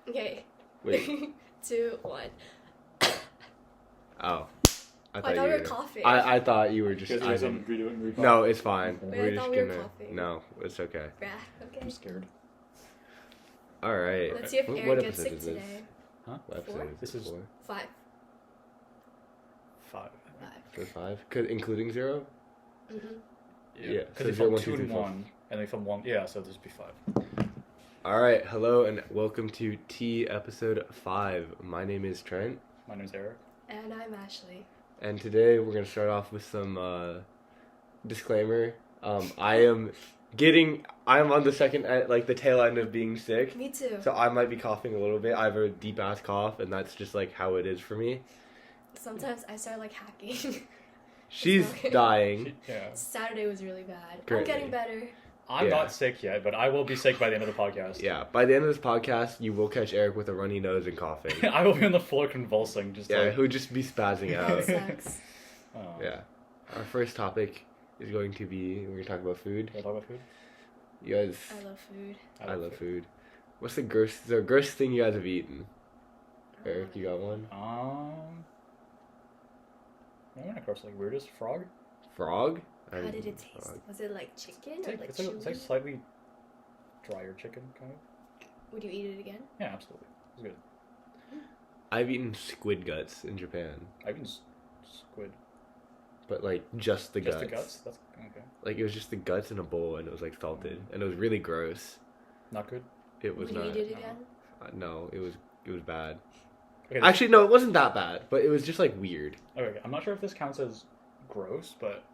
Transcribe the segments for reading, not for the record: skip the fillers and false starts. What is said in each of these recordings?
Okay. Wait. 3, 2, 1. Oh. I thought we were coughing. I thought you were just... You guys want to redo it and read No, it's fine. Wait, We're I just thought we were gonna... coughing. No, it's okay. Yeah, okay. I'm scared. Alright. Let's see if What Eric gets episode sick is this? today. Huh? What episode 4? is This is- 4? 5. 5. 5. So 5? Including 0? Mm-hmm. Yeah, Because so they 0, filmed 1, 2 2, and 3, 4. 1, and they filmed 1. Yeah, so this would be 5. Alright, hello and welcome to T episode 5. My name is Trent. My name's Eric. And I'm Ashley. And today we're going to start off with some disclaimer. I am on the second, the tail end of being sick. Me too. So I might be coughing a little bit. I have a deep ass cough, and that's just like how it is for me. Sometimes I start like hacking. She's okay. dying. Yeah. Saturday was really bad. Currently. I'm getting better. I'm Yeah. not sick yet, but I will be sick by the end of the podcast. Yeah, by the end of this podcast, you will catch Eric with a runny nose and coughing. I will be on the floor convulsing. Just Yeah, like... he'll just be spazzing That out. sucks. Oh. Yeah. Our first topic is going to be, we're going to talk about food. Can I talk about food? You guys, I love food. I love food. What's the grossest thing you guys have eaten? Eric, you got one? I went across like weirdest frog. Frog? How did it taste? Frog. Was it like chicken It's or like, like it's like, chewy? it's like slightly drier chicken, kind of. Would you eat it again? Yeah, absolutely. It's good. I've eaten squid guts in Japan. I've eaten squid. But like just the Just guts. the guts? That's okay. Like it was just the guts in a bowl and it was like salted and it was really gross. Not good? It was Would not. you eat it again? No, it was bad. Okay, Actually, no, it wasn't that bad, but it was just like weird. okay, I'm not sure if this counts as gross, but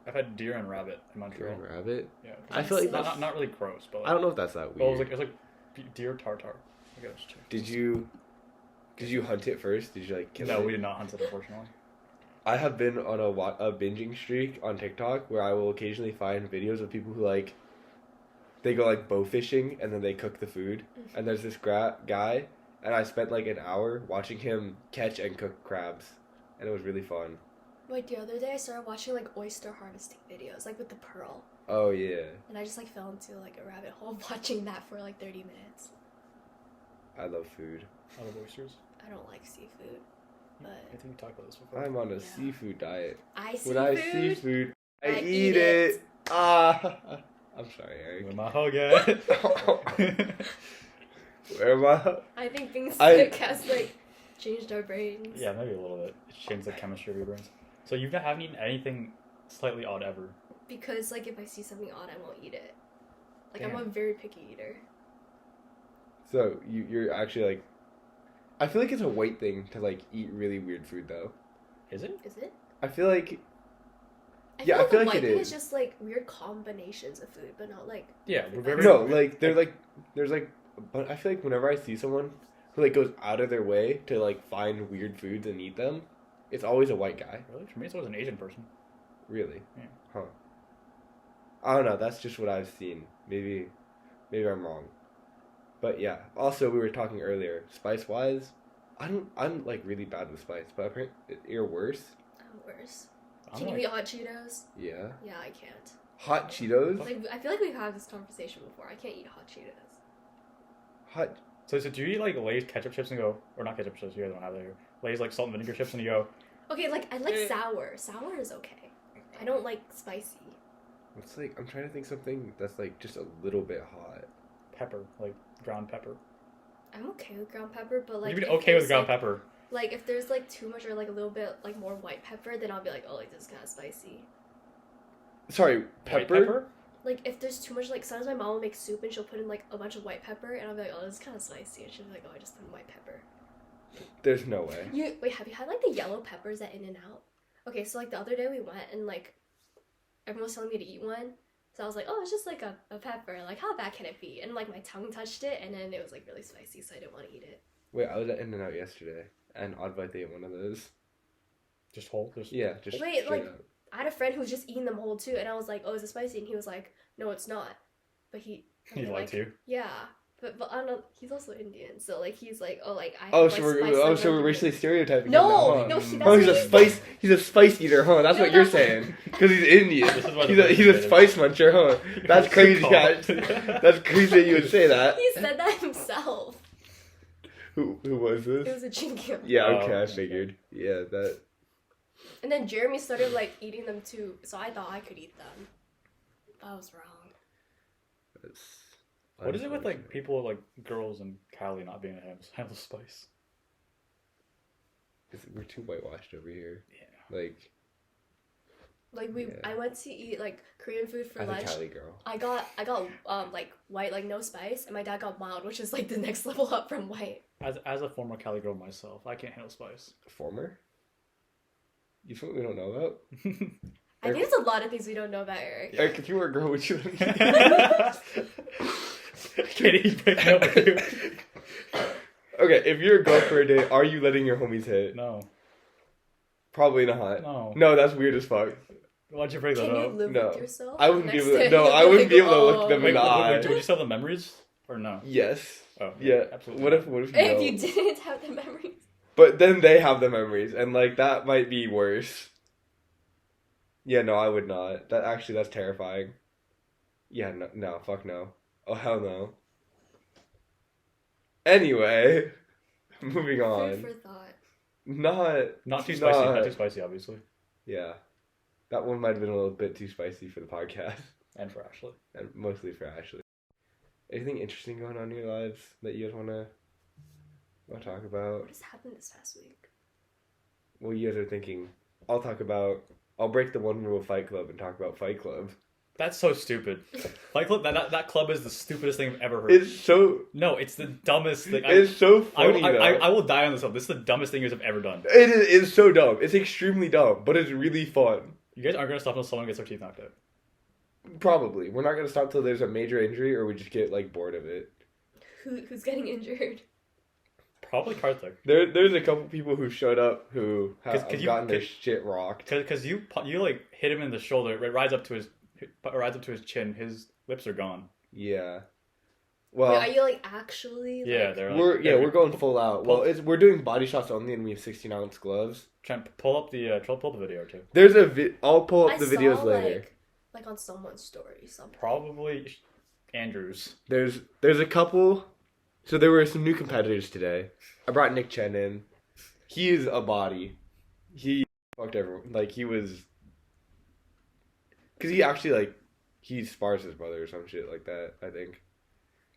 I've had deer and rabbit in Montreal. Green rabbit. Yeah. I feel like Not- that's, Not really gross, but like, I don't know if that's that weird. well, it was like deer tartare. I gotta check. Did you hunt it first? Did you like kill it? No, we did not hunt it, unfortunately. I have been on a binging streak on TikTok where I will occasionally find videos of people who like they go like bow fishing and then they cook the food. And there's this guy and I spent like an hour watching him catch and cook crabs, and it was really fun. Wait, the other day I started watching like oyster harvesting videos, like with the pearl. Oh yeah, And I just like fell into like a rabbit hole watching that for like 30 minutes. I love food. I love oysters. I don't like seafood, I but think we talked about this before. I'm on a Yeah. seafood diet. Seafood. When I see food, I I eat eat it. Ah, I'm sorry, Where Eric. my hug at? Where am I? I think being I- sick has like changed our brains. Yeah, maybe a little bit. It's changed the chemistry of your brains. So you haven't eaten anything slightly odd ever? Because like if I see something odd, I won't eat it. Like I'm Damn. a very picky eater. So you're actually like, I feel like it's a white thing to like eat really weird food though. Is it? Is it? I feel like I Yeah, I feel feel like like the it white thing is. is just like weird combinations of food, but not like Yeah, we're very... no, like there's like, but I feel like whenever I see someone who like goes out of their way to like find weird foods and eat them, it's always a white guy. Really? For me, it's always an Asian person. Really? Yeah. Huh. I don't know. That's just what I've seen. Maybe I'm wrong. But yeah. Also, we were talking earlier, spice wise, I'm like really bad with spice, but apparently you're worse. I'm worse. I'm Can like- you eat hot Cheetos? Yeah. Yeah, I can't. Hot Cheetos. Like I feel like we've had this conversation before. I can't eat hot Cheetos. Hot. So do you eat like Lay's ketchup chips and go, or not ketchup chips, you guys don't have that here. Lay's like salt and vinegar chips and you go, Okay, like I like sour. Sour is okay. I don't like spicy. It's like I'm trying to think something that's like just a little bit hot. pepper, like ground pepper. I'm okay with ground pepper, but like You'd be if okay with there's, ground like, pepper. Like if there's like too much or like a little bit like more white pepper, then I'll be like, oh, like this is kind of spicy. Sorry, pepper. White pepper? Like if there's too much, like sometimes my mom will make soup and she'll put in like a bunch of white pepper, and I'll be like, oh, this is kind of spicy, and she'll be like, oh, I just put in white pepper. There's no way. Wait, have you had like the yellow peppers at In-N-Out? Okay, so like the other day we went and like everyone was telling me to eat one, so I was like, oh, it's just like a pepper. Like how bad can it be? And like my tongue touched it, and then it was like really spicy, so I didn't want to eat it. Wait, I was at In-N-Out yesterday, and Oddbite ate one of those. Just whole? Just Yeah, just Wait, straight like- up. I had a friend who was just eating them whole too, and I was like, oh, is it spicy? And he was like, no, it's not. But He and lied to you. Yeah, but I don't know. He's also Indian, so like he's like, oh, like I. Oh, have, so like, spice we're level racially different. stereotyping. No, him now, huh? no, that's Oh, he's what a he spice. He's a spice eater, huh? That's No, what you're that's- saying. Because he's Indian. This is why He's the a British spice made muncher, huh? That's crazy. Call Guys. it. That's crazy that you would say that. He said that himself. Who was It this? was a Chinky. Yeah, Oh, okay, I okay. figured. Yeah, that. And then Jeremy started like eating them too, so I thought I could eat them. I was wrong. That's What is it with like unfortunate. people like girls and Cali not being able to handle spice? We're too whitewashed over here. Yeah. Like, Yeah. I went to eat like Korean food for as a lunch. Cali girl. I got like white, like no spice, and my dad got mild, which is like the next level up from white. As a former Cali girl myself, I can't handle spice. Former? You think we don't know about? I think there's a lot of things we don't know about Eric. Eric, if you were a girl, would you let me? Katie, break up with you. Okay, if you're a girl for a day, are you letting your homies hit? No. Probably not. No. No, that's weird as fuck. Why'd you break that Can you up? live No. with yourself? I wouldn't be Next able to. day No, you'll I wouldn't be able to "Oh." look them in Wait, the eye. would you still have the memories? Or no? Yes. Oh, Yeah. absolutely. What if you If don't? you didn't have the memories. But then they have the memories, and like that might be worse. Yeah, no, I would not. That's terrifying. Yeah, no, fuck no. Oh hell no. Anyway, moving Food on. for thought. Not too spicy. Not- Not too spicy, obviously. Yeah, that one might have been a little bit too spicy for the podcast, And for Ashley. and mostly for Ashley. Anything interesting going on in your lives that you guys wanna talk about? What has happened this past week? Well, you guys are thinking. I'll break the one rule of Fight Club and talk about Fight Club. That's so stupid. Fight Club, that club is the stupidest thing I've ever heard. It's so. No, it's the dumbest thing. It's so funny though. I will die on this club. This is the dumbest thing you guys have ever done. It's so dumb. It's extremely dumb, but it's really fun. You guys aren't going to stop until someone gets their teeth knocked out. Probably. We're not gonna stop till there's a major injury or we just get like bored of it. Who's getting injured? Probably Karthik. There's a couple people who showed up who have 'Cause you- gotten their shit rocked. Because you like hit him in the shoulder. It rides up to his chin. His lips are gone. Yeah. Wait, Well, are you like actually? Yeah, like, they're like, we're going full out. Well, we're doing body shots only, and we have 16-ounce gloves. Trent, pull up the video or two. There's I'll pull up I the videos saw, later. like on someone's story. Something. Probably Andrews. There's a couple. So there were some new competitors today. I brought Nick Chen in. He is a body. He fucked everyone. Like he was. Cause he actually like he spars his brother or some shit like that. I think.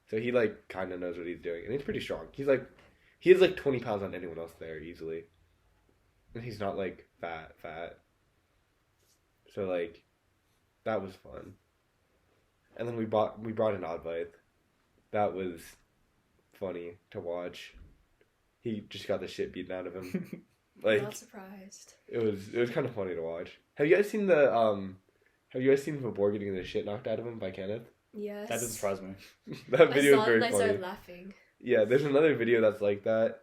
So he like kind of knows what he's doing, and he's pretty strong. He has like 20 pounds on anyone else there easily, and he's not like fat. So like, that was fun. And then we brought in Advait. That was funny to watch. He just got the shit beaten out of him. I'm Like not surprised. it was kind of funny to watch. Have you guys seen Vabor getting the shit knocked out of him by Kenneth? Yes. That doesn't surprise me. That I video saw is it very and I funny. started laughing. Yeah, there's another video that's like that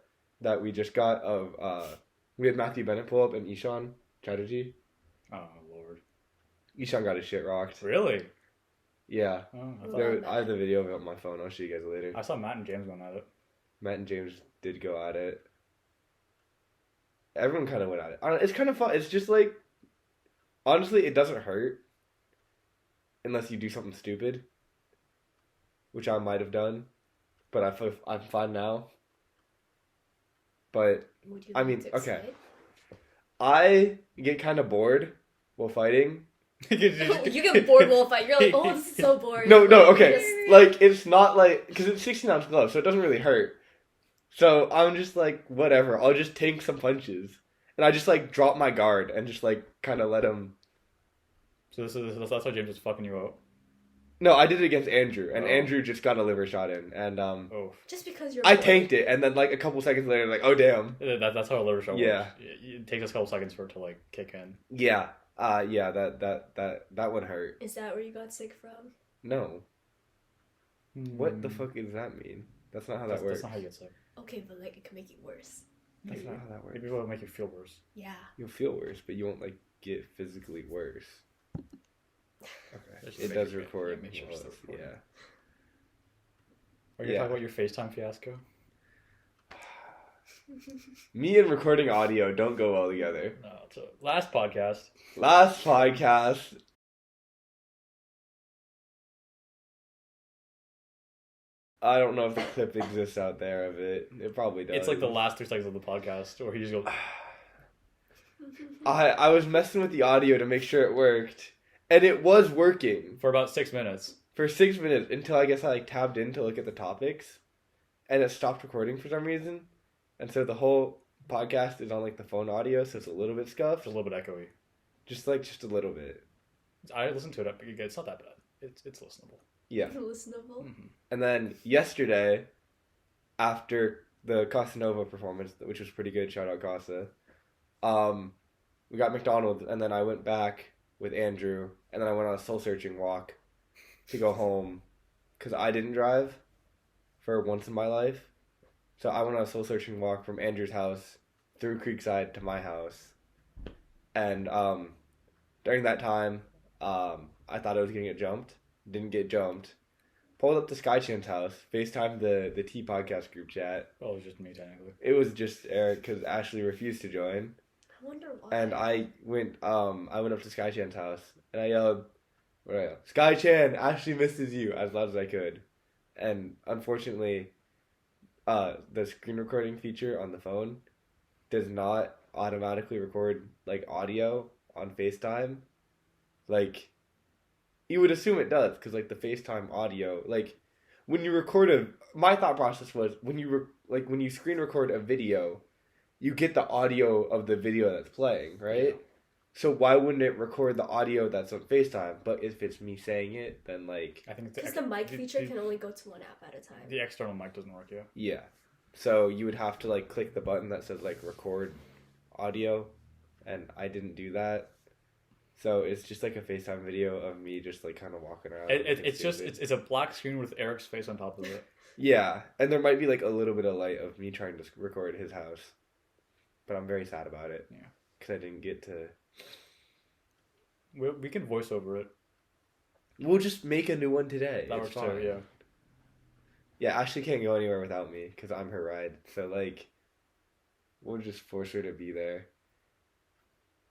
we just got of we had Matthew Bennett pull up and Ishan Chatterjee. Oh Lord. Ishan got his shit rocked. Really? Yeah. Oh, I have the video of it on my phone. I'll show you guys later. I saw Matt and James going at it. Matt and James did go at it. Everyone kind of went at it. I don't know, it's kind of fun. It's just like, honestly, it doesn't hurt unless you do something stupid, which I might have done, but I'm fine now. But Would you I like mean, to okay. explain? I get kind of bored while fighting. You get bored while fighting. You're like, oh, this is so boring. No, Like, okay. just- Like, it's not like, because it's 16-ounce gloves, so it doesn't really hurt. So I'm just like, whatever. I'll just take some punches. And I just like drop my guard and just like kind of let him. So that's why James was fucking you out. No, I did it against Andrew, and Oh. Andrew just got a liver shot in, and Oh. Just because you're I bored. tanked it, and then like a couple seconds later, like, oh damn, That's how a liver shot Yeah. works. It takes us a couple seconds for it to like kick in. yeah, that one hurt. Is that where you got sick from? No, what the fuck does that mean? That's not how that works. That's not how you get sick. Okay, but like it could make it worse. That's not how that works. Maybe it'll make you feel worse. Yeah. You'll feel worse, but you won't like get physically worse. Okay, Just it make does sure- record. make sure it's still Yeah. recording. Are you Yeah. talking about your FaceTime fiasco? Me and recording audio don't go well together. No, it's a last podcast. Last podcast. I don't know if the clip exists out there of it. It probably does. It's like the last 3 seconds of the podcast where he just goes. I was messing with the audio to make sure it worked, and it was working For about 6 minutes. for 6 minutes until I guess I like tabbed in to look at the topics, and it stopped recording for some reason, and so the whole podcast is on like the phone audio, so it's a little bit scuffed, It's a little bit echoey. just a little bit. I listened to it. It's not that bad. It's listenable. Yeah. Listenable. Mm-hmm. And then yesterday, after the Casa Nova performance, which was pretty good, shout out Casa, we got McDonald's, and then I went back with Andrew, and then I went on a soul-searching walk to go home, because I didn't drive for once in my life. So I went on a soul-searching walk from Andrew's house through Creekside to my house. And during that time, I thought I was going to get jumped. Didn't get jumped. Pulled up to Skychan's house, FaceTimed the T podcast group chat. Well, it was just me, technically. It was just Eric because Ashley refused to join. I wonder why. And I went up to Skychan's house and I yelled, "Skychan, Ashley misses you," as loud as I could. And unfortunately, the screen recording feature on the phone does not automatically record like audio on FaceTime. Like, you would assume it does, because like the FaceTime audio, like when you record my thought process was when you screen record a video, you get the audio of the video that's playing, right? Yeah. So why wouldn't it record the audio that's on FaceTime? But if it's me saying it, then like I think because the mic feature can only go to one app at a time. The external mic doesn't work, yeah. Yeah. So you would have to like click the button that says like record audio, and I didn't do that. So it's just like a FaceTime video of me just like kind of walking around. It's a black screen with Eric's face on top of it. Yeah, and there might be like a little bit of light of me trying to record his house, but I'm very sad about it. Yeah, because I didn't get to. We can voice over it. We'll just make a new one today. That works too. Yeah. Yeah, Ashley can't go anywhere without me because I'm her ride. So like, we'll just force her to be there.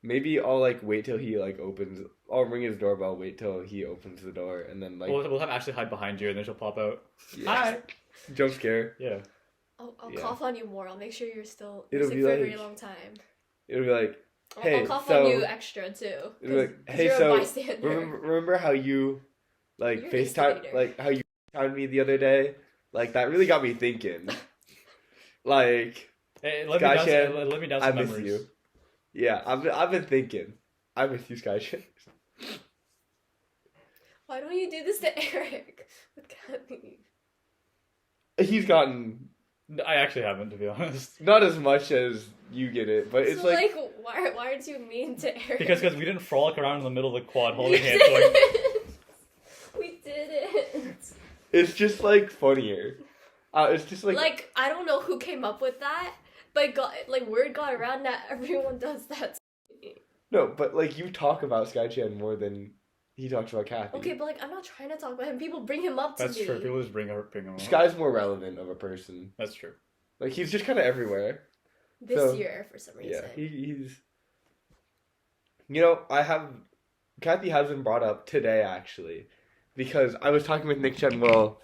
Maybe I'll like wait till he like opens. I'll ring his doorbell. Wait till he opens the door, and then like we'll have Ashley hide behind you, and then she'll pop out. Yeah. Hi. Jump scare. Yeah. I'll cough on you more. I'll make sure you're still It'll sick be for like, a very long time. It'll be like, hey, I'll cough so, on you extra too. It'll be like, hey, you're so a bystander. remember how you like You're FaceTime, like how you FaceTimed me the other day? Like that really got me thinking. Like, hey, let me down some I memories. miss you. Yeah, I've been thinking. I miss you, Skychan. Why don't you do this to Eric with Kathy? He's gotten. I actually haven't, to be honest. Not as much as you get it, but it's so, like why aren't you mean to Eric? Because we didn't frolic around in the middle of the quad holding We hands. We didn't. It's just like funnier. It's just like I don't know who came up with that, but word got around that everyone does that. No, but like you talk about Skychan more than he talks about Kathy. Okay, but like I'm not trying to talk about him. People bring him up to me. That's true. People just bring him up. Sky's more relevant of a person. That's true. Like he's just kind of everywhere. This year, for some reason. Yeah, he's. You know, Kathy has been brought up today actually, because I was talking with Nick Chen while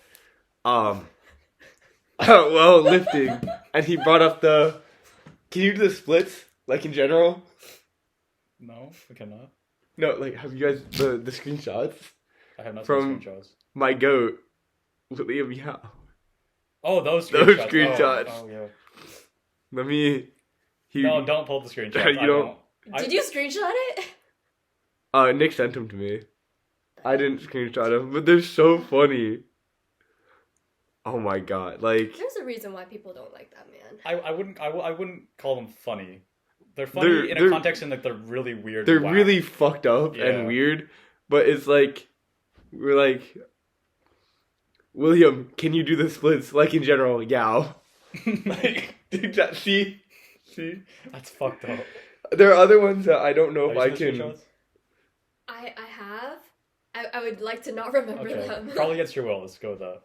lifting, and he brought up can you do the splits like in general? No, I cannot. No, like have you guys the screenshots? I have not from seen screenshots. My goat, Liam Yao. Oh, those screenshots. Oh yeah. Let me. No, don't pull up the screenshots. You don't. Did you screenshot it? Nick sent them to me. I didn't screenshot them, but they're so funny. Oh my god! Like, there's a reason why people don't like that man. I wouldn't call them funny. They're funny in a context in like they're really weird. They're really fucked up and weird, but it's like we're like, William, can you do the splits like in general? Yeah. Like, dude, see, that's fucked up. There are other ones that I don't know if I can. I have. I would like to not remember them. Probably against your will. Let's go with that.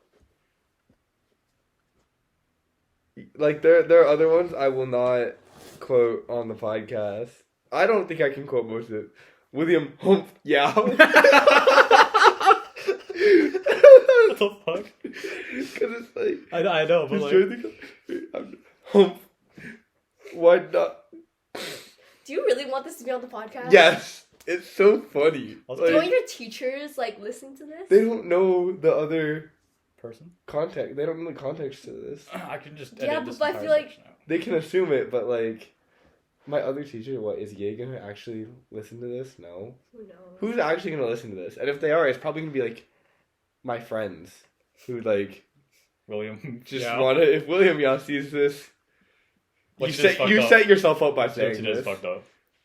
Like there are other ones I will not quote on the podcast. I don't think I can quote most of it. William Humph, yeah. That's the fuck? Because it's like... I know, but Just like... join the... Why not? Do you really want this to be on the podcast? Yes! It's so funny. Do Do you want your teachers, like, listening to this? They don't know the other person? context. They don't know the context to this. I can just Yeah, edit this but I entire feel like- section out. They can assume it, but like... My other teacher, what, is Ye gonna actually listen to this? No. Who knows? Who's actually gonna listen to this? And if they are, it's probably gonna be like my friends who like William. just yeah. wanna. If William sees this, What you you did is set you fucked up. set yourself up by What saying you did is this. fucked up.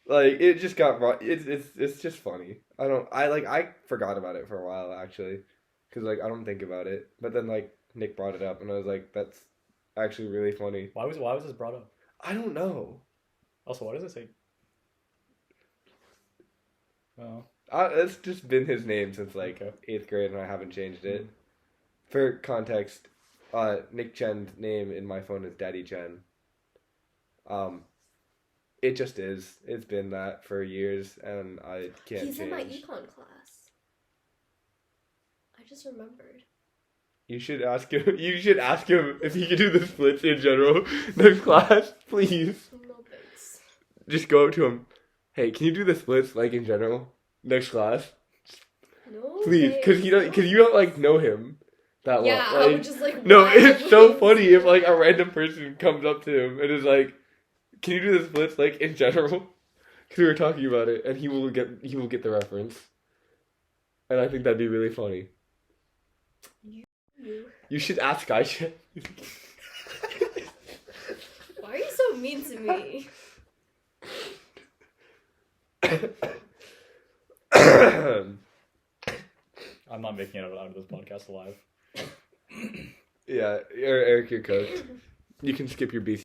Like it just got wrong. It's just funny. I forgot about it for a while actually, because like I don't think about it. But then like Nick brought it up, and I was like, that's actually really funny. Why was this brought up? I don't know. Also, why does it say? Oh. It's just been his name since like Okay. 8th grade, and I haven't changed it. For context, Nick Chen's name in my phone is Daddy Chen. It just is. It's been that for years, and I can't He's change. in my econ class. I just remembered. You should ask him. You should ask him if he can do the splits in general next class, please. No thanks. Just go up to him. Hey, can you do the splits like in general next class, No. please? Because you don't like know him that Yeah, well. I Like, would just like. no, why it's so would- funny if like a random person comes up to him and is like, "Can you do the splits like in general?" Because we were talking about it, and he will get the reference, and I think that'd be really funny. You. You should ask Aisha. Why are you so mean to me? I'm not making it out of this podcast alive. Yeah, Eric, you're cooked. You can skip your BC.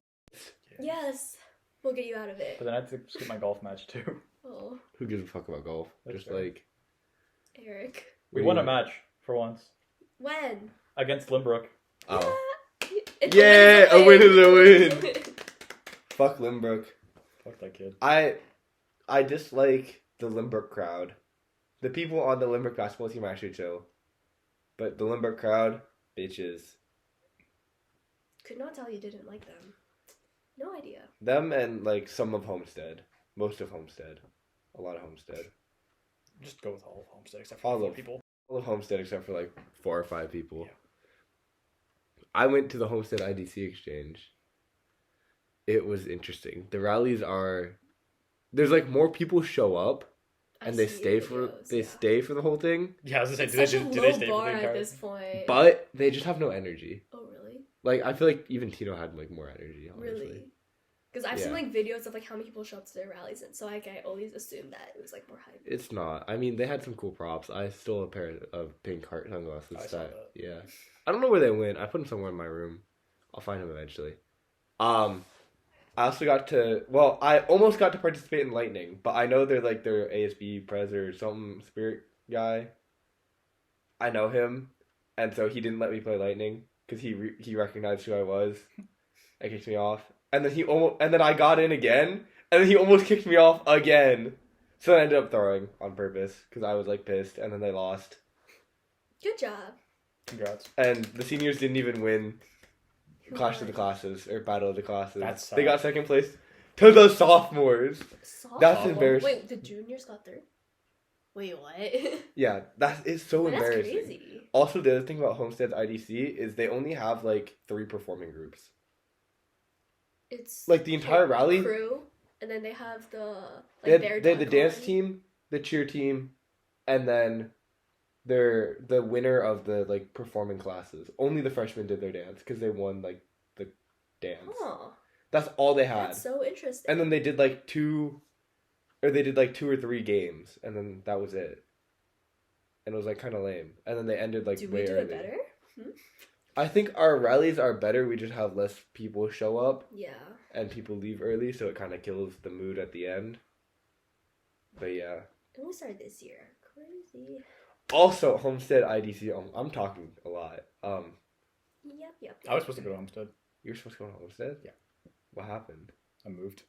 Yes, we'll get you out of it. But then I had to skip my golf match too. Oh, Who gives a fuck about golf? That's Just fair. like Eric. We What won do a you- match for once When? against Limbrook. oh, It's Yeah, a win is a win. fuck Limbrook. Fuck that kid. I dislike the Limburg crowd. The people on the Limburg basketball team are actually chill, but the Limburg crowd, bitches. Could not tell you didn't like them. No idea. Them and like some of Homestead, most of Homestead, a lot of Homestead, Just go with all of Homestead except for All four of- people. all of Homestead except for like 4 or 5 people. Yeah. I went to the Homestead IDC exchange. It was interesting. The rallies are, there's like more people show up and they stay for the whole thing, Yeah, I was gonna It's say, such a do low they stay for bar the at entire? this point. but they just have no energy. Oh really? Like I feel like even Tino had like more energy. Honestly. Really? Because I've Yeah. seen like videos of like how many people show up to their rallies, and so like I always assumed that it was like more hype. It's not. I mean, they had some cool props. I stole a pair of pink heart sunglasses. I saw that. Yeah. I don't know where they went. I put them somewhere in my room. I'll find them eventually. I also got to. Well, I almost got to participate in Lightning, but I know they're like their ASB pres or something spirit guy. I know him, and so he didn't let me play Lightning because he recognized who I was, and kicked me off. And then I got in again, and then he almost kicked me off again. So I ended up throwing on purpose because I was like pissed, and then they lost. Good job. Congrats. And the seniors didn't even win Clash of the What? Classes or Battle of the Classes. That's They sad. got second place to the sophomores. That's Softball? embarrassing. Wait, the juniors got third? Wait, what? Yeah, that is so That's embarrassing. crazy. Also, the other thing about Homestead's IDC is they only have like 3 performing groups. It's Like the entire rally, crew, and then they have the they like had their the dance icon. team, the cheer team, and then they're the winner of the like performing classes. Only the freshmen did their dance because they won like the dance. Huh. That's all they had. That's so interesting. And then they did like 2 or 3 games, and then that was it. And it was like kind of lame. And then they ended like do way we do early. it better? I think our rallies are better. We just have less people show up Yeah. and people leave early, so it kind of kills the mood at the end. But yeah. And we started this year. Crazy. Also, Homestead IDC. I'm talking a lot. Yep. I was supposed to go to Homestead. You're supposed to go to Homestead? Yeah. What happened? I moved.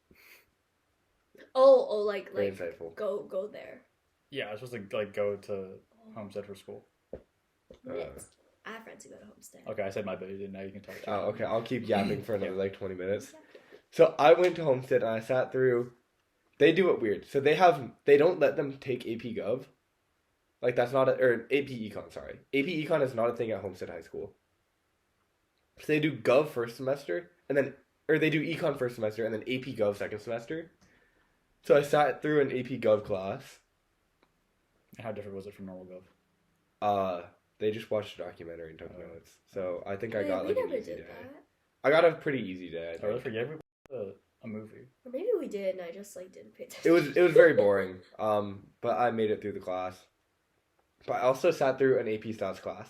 Oh, like Very insightful. go there. Yeah, I was supposed to like go to Homestead for school. Uh, I have friends who go to Homestead. Okay, I said my bit. Now you can talk. Oh, okay. I'll keep yapping for another like 20 minutes. Exactly. So I went to Homestead and I sat through. They do it weird. So they don't let them take AP Gov. Like that's not or AP Econ. Sorry, AP Econ is not a thing at Homestead High School. So they do Gov first semester and then they do Econ first semester and then AP Gov second semester. So I sat through an AP Gov class. How different was it from normal Gov? They just watched a documentary and took notes. So I think I Wait, got we like an never easy did day. that. I got a pretty easy day. I I really think. forget a movie. Or maybe we did, and I just like didn't pay attention. It was very boring. But I made it through the class. But I also sat through an AP Stats class.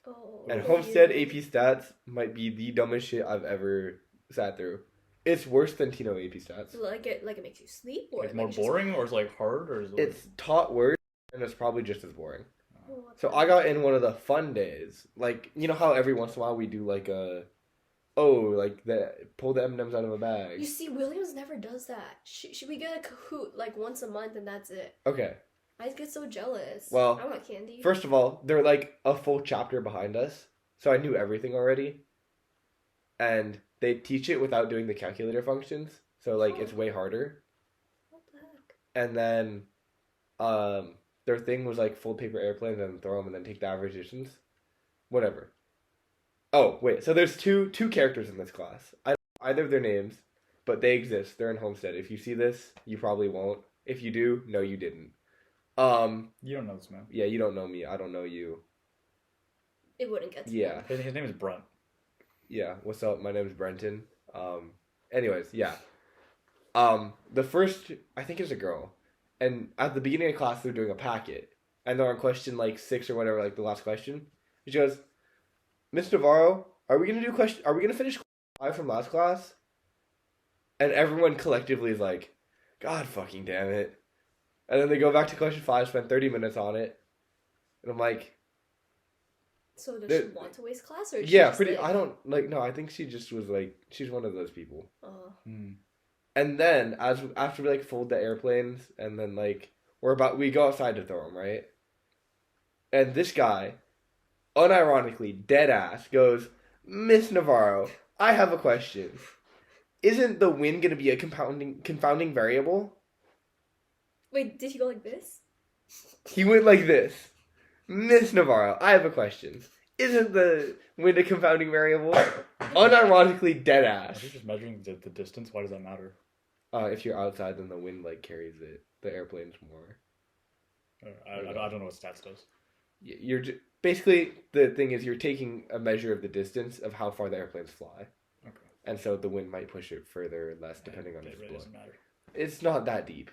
Oh, And yeah. Homestead AP Stats might be the dumbest shit I've ever sat through. It's worse than Tino AP Stats. Like it makes you sleep, or Like more it's just boring, bad? or is it like hard, or is it? It's taught worse, and it's probably just as boring. Oh, what So the I got heck? in one of the fun days. Like, you know how every once in a while we do like pull the M&Ms out of a You bag. see, Williams never does that. Should we get a Kahoot like once a month and that's it? Okay. I get so jealous. Well, I want candy. First of all, they're like a full chapter behind us. So I knew everything already. And they teach it without doing the calculator functions. So like it's way harder. What the heck? And then their thing was like fold paper airplanes and throw them and then take the average distance. Whatever. Oh, wait. So there's two characters in this class. I don't know either of their names, but they exist. They're in Homestead. If you see this, you probably won't. If you do, no, you didn't. You don't know this man. Yeah, you don't know me. I don't know you. It wouldn't get to Yeah. me. His name is Brent. Yeah, what's up? My name's Brenton. Anyways, yeah. The first, I think it's a girl. And at the beginning of class, they're doing a packet. And they're on question like 6 or whatever, like the last question. She goes, Miss Navarro, are we gonna finish 5 from last class? And everyone collectively is like, God fucking damn it. And then they go back to question 5, spend 30 minutes on it. And I'm like, So does There- she want to waste class, or is she yeah, just pretty, like, I don't, like, no, I think she just was like, she's one of those people. Oh, And then after we like fold the airplanes and then like we go outside to throw them, right? And this guy, unironically, dead ass, goes, Miss Navarro, I have a question. Isn't the wind gonna be a confounding variable? wait, did he go like this? He went like this. Miss Navarro, I have a question. Isn't the wind a confounding variable? Unironically, dead Are ass. you just measuring the distance? Why does that matter? If you're outside, then the wind like carries it. The airplane's more. I don't know what stats does. You're basically the thing is you're taking a measure of the distance of how far the airplanes fly, Okay. and so the wind might push it further or less depending on It its really blow. doesn't matter. It's not that deep.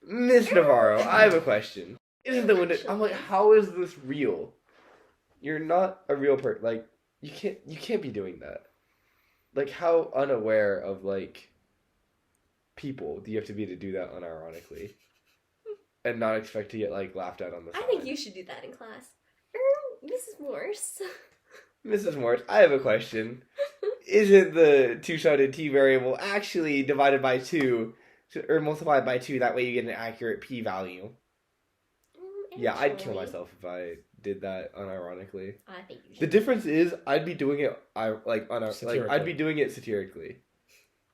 Miss Navarro, I have a question. Isn't the wind? I'm like, how is this real? You're not a real person. Like you can't be doing that. Like how unaware of like people do you have to be to do that unironically, and not expect to get like laughed at on the side? I think you should do that in class. Mrs. Morse. Mrs. Morse, I have a question. Isn't the two-sided t variable actually divided by 2 or multiplied by 2? That way you get an accurate p-value. Yeah, I'd kill Actually, myself if I did that unironically. I think you The should. difference is I'd be doing it I'd be doing it satirically.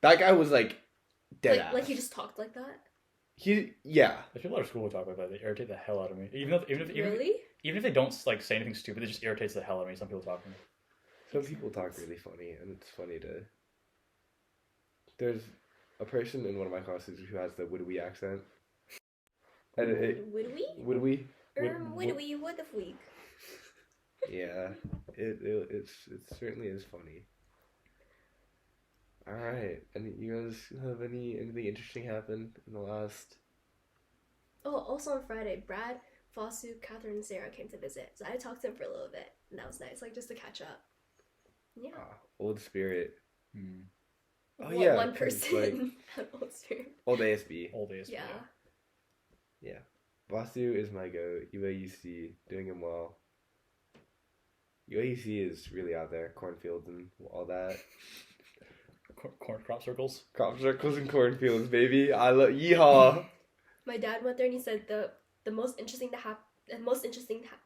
That guy was like dead ass. Like he just talked like that? Yeah. If people at our school would talk like that, they irritate the hell out of me. Even Really? if they don't like say anything stupid, it just irritates the hell out of me. Some people talk to me. Some people talk really funny, and it's funny to. There's a person in one of my classes who has the would we accent. And Would we? would we? Would we? What the week? Yeah, it certainly is funny. All right, and you guys have anything interesting happen in the last? Oh, also on Friday, Brad, Fosu, Catherine, and Sarah came to visit. So I talked to them for a little bit, and that was nice, like just to catch up. Yeah. Old Spirit. Oh One- yeah, One 'cause, person like, had old spirit. old ASB. Old days. Yeah. Vasu is my goat. UAUC doing him well. UAUC is really out there, cornfields and all that. Corn crop circles. Crop circles and cornfields, baby. I love yeehaw. My dad went there and he said the most interesting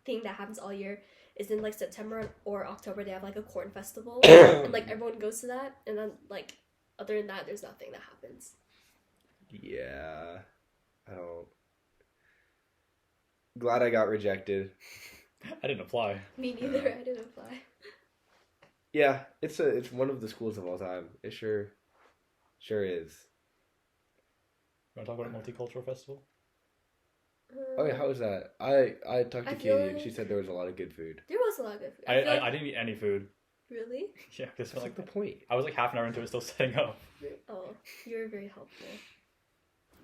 thing that happens all year is in like September or October. They have like a corn festival, and like everyone goes to that. And then like other than that, there's nothing that happens. Yeah, I don't. Glad I got rejected. I didn't apply. Me neither. I didn't apply. Yeah, it's one of the schools of all time. It sure is. You want to talk about a multicultural festival? Oh yeah, how was that? I talked to I Katie feel and like- she said there was a lot of good food. There was a lot of good food. I feel like- didn't eat any food. Really? Yeah, because That's like the point. I was like half an hour into it, still setting up. Oh, you were very helpful.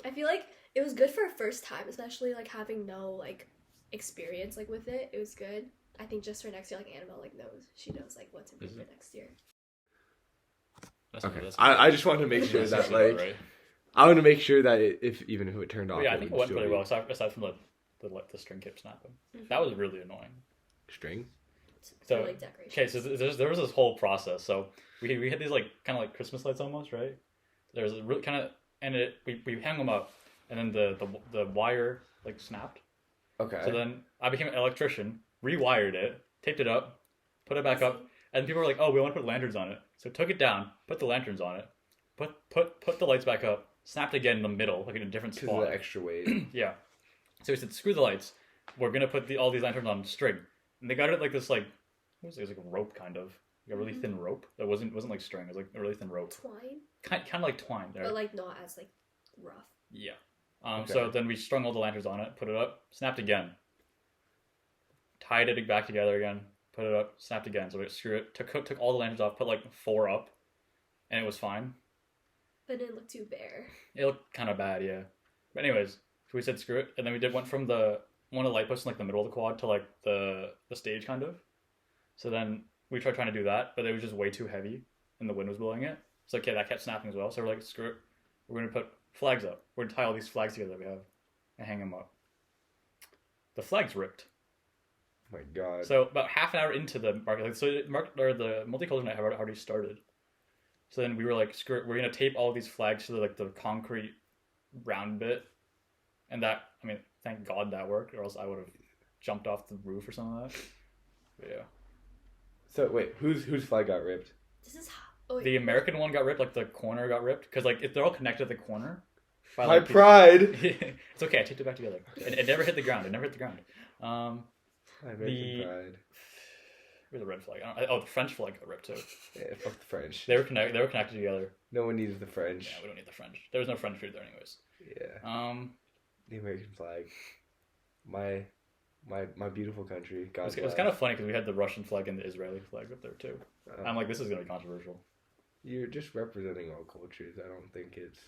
I feel like it was good for a first time, especially like having no like experience like with it. It was good. I think just for next year, like Annabelle like she knows like what to do Is for it? next year. Okay, I just wanted to make sure that like right. I want to make sure that if it turned off. But yeah, I think it would went still pretty be well. Aside from the string kept snapping. That was really annoying. String. So, For, like decoration. Okay, so there was this whole process. So we had these like kind of like Christmas lights almost, right? There's a really kind of and we hung them up, and then the wire like snapped. Okay. So then I became an electrician, rewired it, taped it up, put it back up, and people were like, "Oh, we want to put lanterns on it." So took it down, put the lanterns on it, put the lights back up, snapped again in the middle, like in a different Because of spot. the extra weight. Yeah. So we said, "Screw the lights. We're gonna put all these lanterns on string." And they got it like this like what was it? It was like a rope kind of, like a really thin rope. That wasn't like string. It was like a really thin rope. Twine, Kind of like twine there. but like not as like rough. Yeah. Okay. So then we strung all the lanterns on it, put it up, snapped again. Tied it back together again, put it up, snapped again. So we screw it, took all the lanterns off, put like 4 up, and it was fine. But it didn't look too bare. It looked kind of bad, yeah. But anyways, so we said screw it, and then we went from one of the light posts in like the middle of the quad to like the stage kind of. So then we tried trying to do that, but it was just way too heavy, and the wind was blowing it. So okay, that kept snapping as well. So we're like, screw it, we're gonna put flags up. We're gonna tie all these flags together that we have, and hang them up. The flags ripped. Oh my God. So about half an hour into the market, like, the multicultural night had already started. So then we were like, screw it, we're gonna tape all these flags to the concrete round bit, and that, I mean, thank God that worked, or else I would have jumped off the roof or something like that. But yeah. So wait, whose flag got ripped? This is wait, The American one got ripped, like the corner got ripped, because like if they're all connected at the corner. by, My like, pride. It's okay, I taped it back together. It never hit the ground. My American pride. Where's the red flag? The French flag got ripped too. Yeah, fuck the French. They were connected together. No one needs the French. Yeah, we don't need the French. There was no French food there anyways. Yeah. The American flag. My beautiful country. God It was kind of funny because we had the Russian flag and the Israeli flag up there too. I'm like, this is gonna be controversial. You're just representing all cultures. I don't think it's.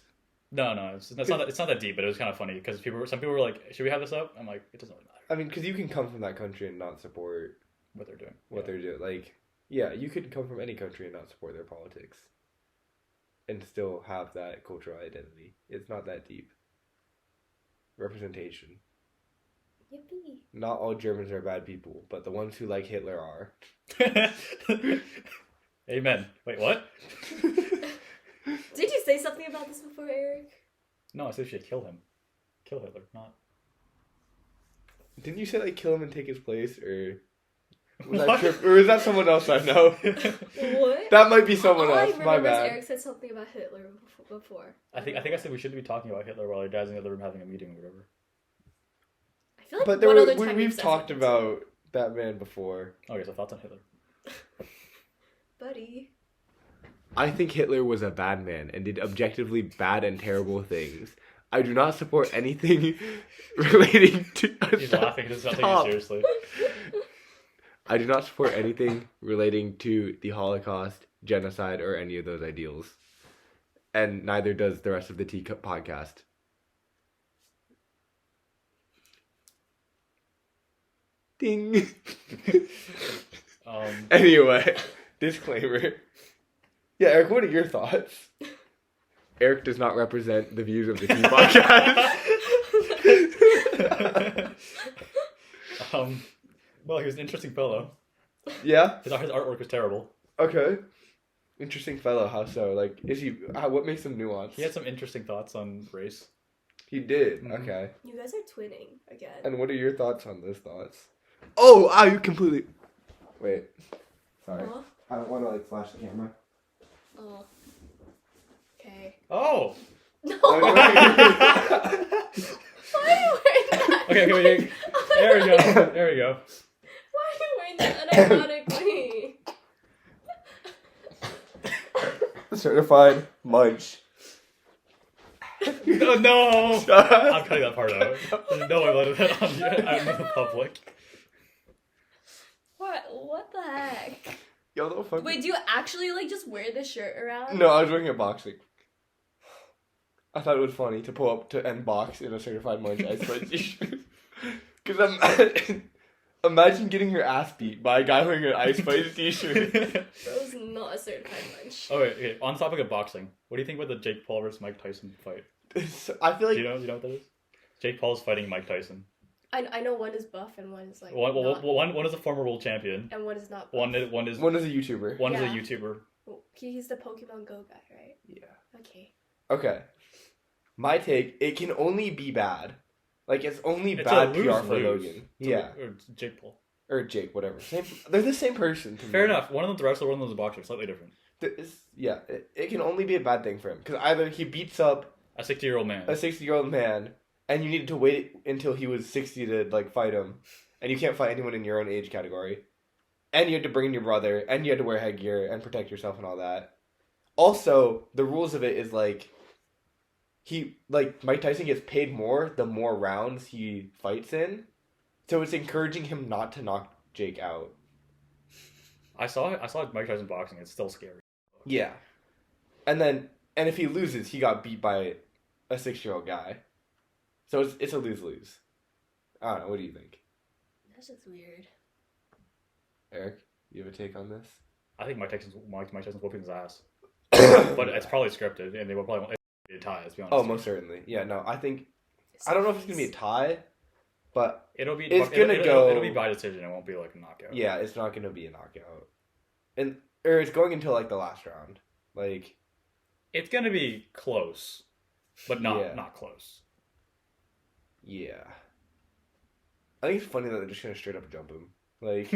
No, it's not that deep, but it was kind of funny because some people were like, should we have this up? I'm like, it doesn't really matter. I mean, because you can come from that country and not support What they're doing. what they're doing. Like, yeah, you could come from any country and not support their politics, and still have that cultural identity. It's not that deep. Representation. Yippee. Not all Germans are bad people, but the ones who like Hitler are. Amen. Wait, what? Did you say something about this before, Eric? No, I said we should kill him. Kill Hitler, not. Didn't you say like kill him and take his place, or was What? that trip, or is that someone else I know? What? That might be someone All else. I My remember is bad. Eric said something about Hitler before. I think I said we shouldn't be talking about Hitler while your dad's in the other room having a meeting or whatever. I feel like But one other time we've you've said talked something about that man before. Okay, so thoughts on Hitler. Buddy. I think Hitler was a bad man and did objectively bad and terrible things. I do not support anything relating to. He's laughing. He doesn't take Stop. it seriously. I do not support anything relating to the Holocaust, genocide, or any of those ideals. And neither does the rest of the Teacup podcast. Ding. Anyway, disclaimer. Yeah, Eric, what are your thoughts? Eric does not represent the views of the Tea podcast. Well, he was an interesting fellow. Yeah? His artwork was terrible. Okay. Interesting fellow. How so? Like, what makes him nuanced? He had some interesting thoughts on race. He did. Mhm. Okay. You guys are twinning again. And what are your thoughts on those thoughts? Oh, you completely. Wait. Sorry. Oh. I don't want to like flash the camera. Oh. Okay. Oh. No. Okay. Why are you wearing that? Okay, wait. There we go. There we go. Why are you wearing that unironically? Certified munch. No. I'm cutting that part out. There's no way letting that on out in the public. What the heck? Yo, the fuck. Wait, do you actually like just wear this shirt around? No, I was wearing a boxing. I thought it was funny to pull up to end box in a certified munch ice spice t-shirt. Because imagine getting your ass beat by a guy wearing an ice spice t-shirt. Bro's not a certified munch. Oh wait, okay. On topic of boxing, what do you think about the Jake Paul versus Mike Tyson fight? I feel like Do you know what that is? Jake Paul's fighting Mike Tyson. I know one is buff and one is like One is a former world champion. and one is not buff. One is one is a YouTuber. one is a Yeah. YouTuber. He's the Pokemon Go guy, right? Yeah. Okay. Okay. My take, it can only be bad. Like, it's only It's bad a PR for lose-lose. Logan. Yeah. Or Jake Paul. Or Jake, whatever. They're the same person to me. Fair enough. One of them's a wrestler, one of them's a boxer. Slightly different. It can only be a bad thing for him. Because either he beats up A 60-year-old man. a 60-year-old man, and you needed to wait until he was 60 to, like, fight him. And you can't fight anyone in your own age category. And you had to bring in your brother, and you had to wear headgear and protect yourself and all that. Also, the rules of it is, like, Mike Tyson gets paid more the more rounds he fights in. So it's encouraging him not to knock Jake out. I saw Mike Tyson boxing. It's still scary. Yeah. And if he loses, he got beat by a 6-year-old guy. So it's a lose-lose. I don't know, what do you think? That's just weird. Eric, you have a take on this? I think Mike Tyson's whooping his ass. But it's probably scripted, and they will probably be a tie, let's be honest. Oh, most certainly. Yeah, no, I think... I don't know if it's going to be a tie, but... It'll be by decision. It won't be like a knockout. Yeah, it's not going to be a knockout. Or it's going until, like, the last round. Like... It's going to be close, but not close. Yeah. I think it's funny that they're just going to straight up jump him. Like,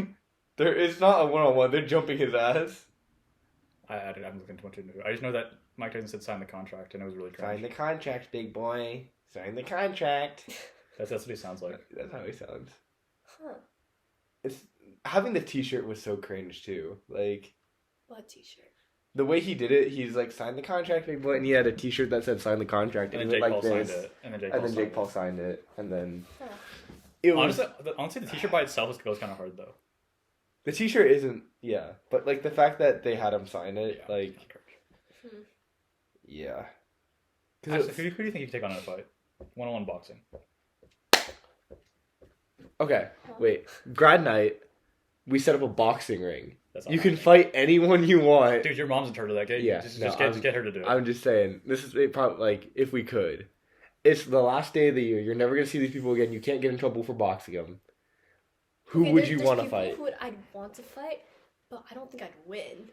it's not a one-on-one. They're jumping his ass. I haven't looked too much into it. I just know that Mike Tyson said sign the contract, and it was really cringe. Sign the contract, big boy. Sign the contract. That's what he sounds like. That's how he sounds. Huh. It's having the t-shirt was so cringe, too. Like... What t-shirt? The way he did it, he's like, sign the contract, big boy, and he had a t-shirt that said sign the contract, And and then he Jake went Paul like signed this. it. And then Jake Paul signed it, and then... Huh. It was... Honestly, the t-shirt by itself goes kind of hard, though. The t-shirt isn't... Yeah, but like the fact that they had him sign it, Yeah, like... Hmm. Yeah. Actually, who do you think you could take on in a fight? One-on-one boxing. Okay, wait. Grad night, we set up a boxing ring. That's not You can happening. fight anyone you want. Dude, your mom's in charge of that game. Yeah, Just no, get her to do it. I'm just saying, this is probably, like, if we could. It's the last day of the year. You're never going to see these people again. You can't get in trouble for boxing them. Who Okay, would you there's want to people fight? who I'd want to fight, but I don't think I'd win.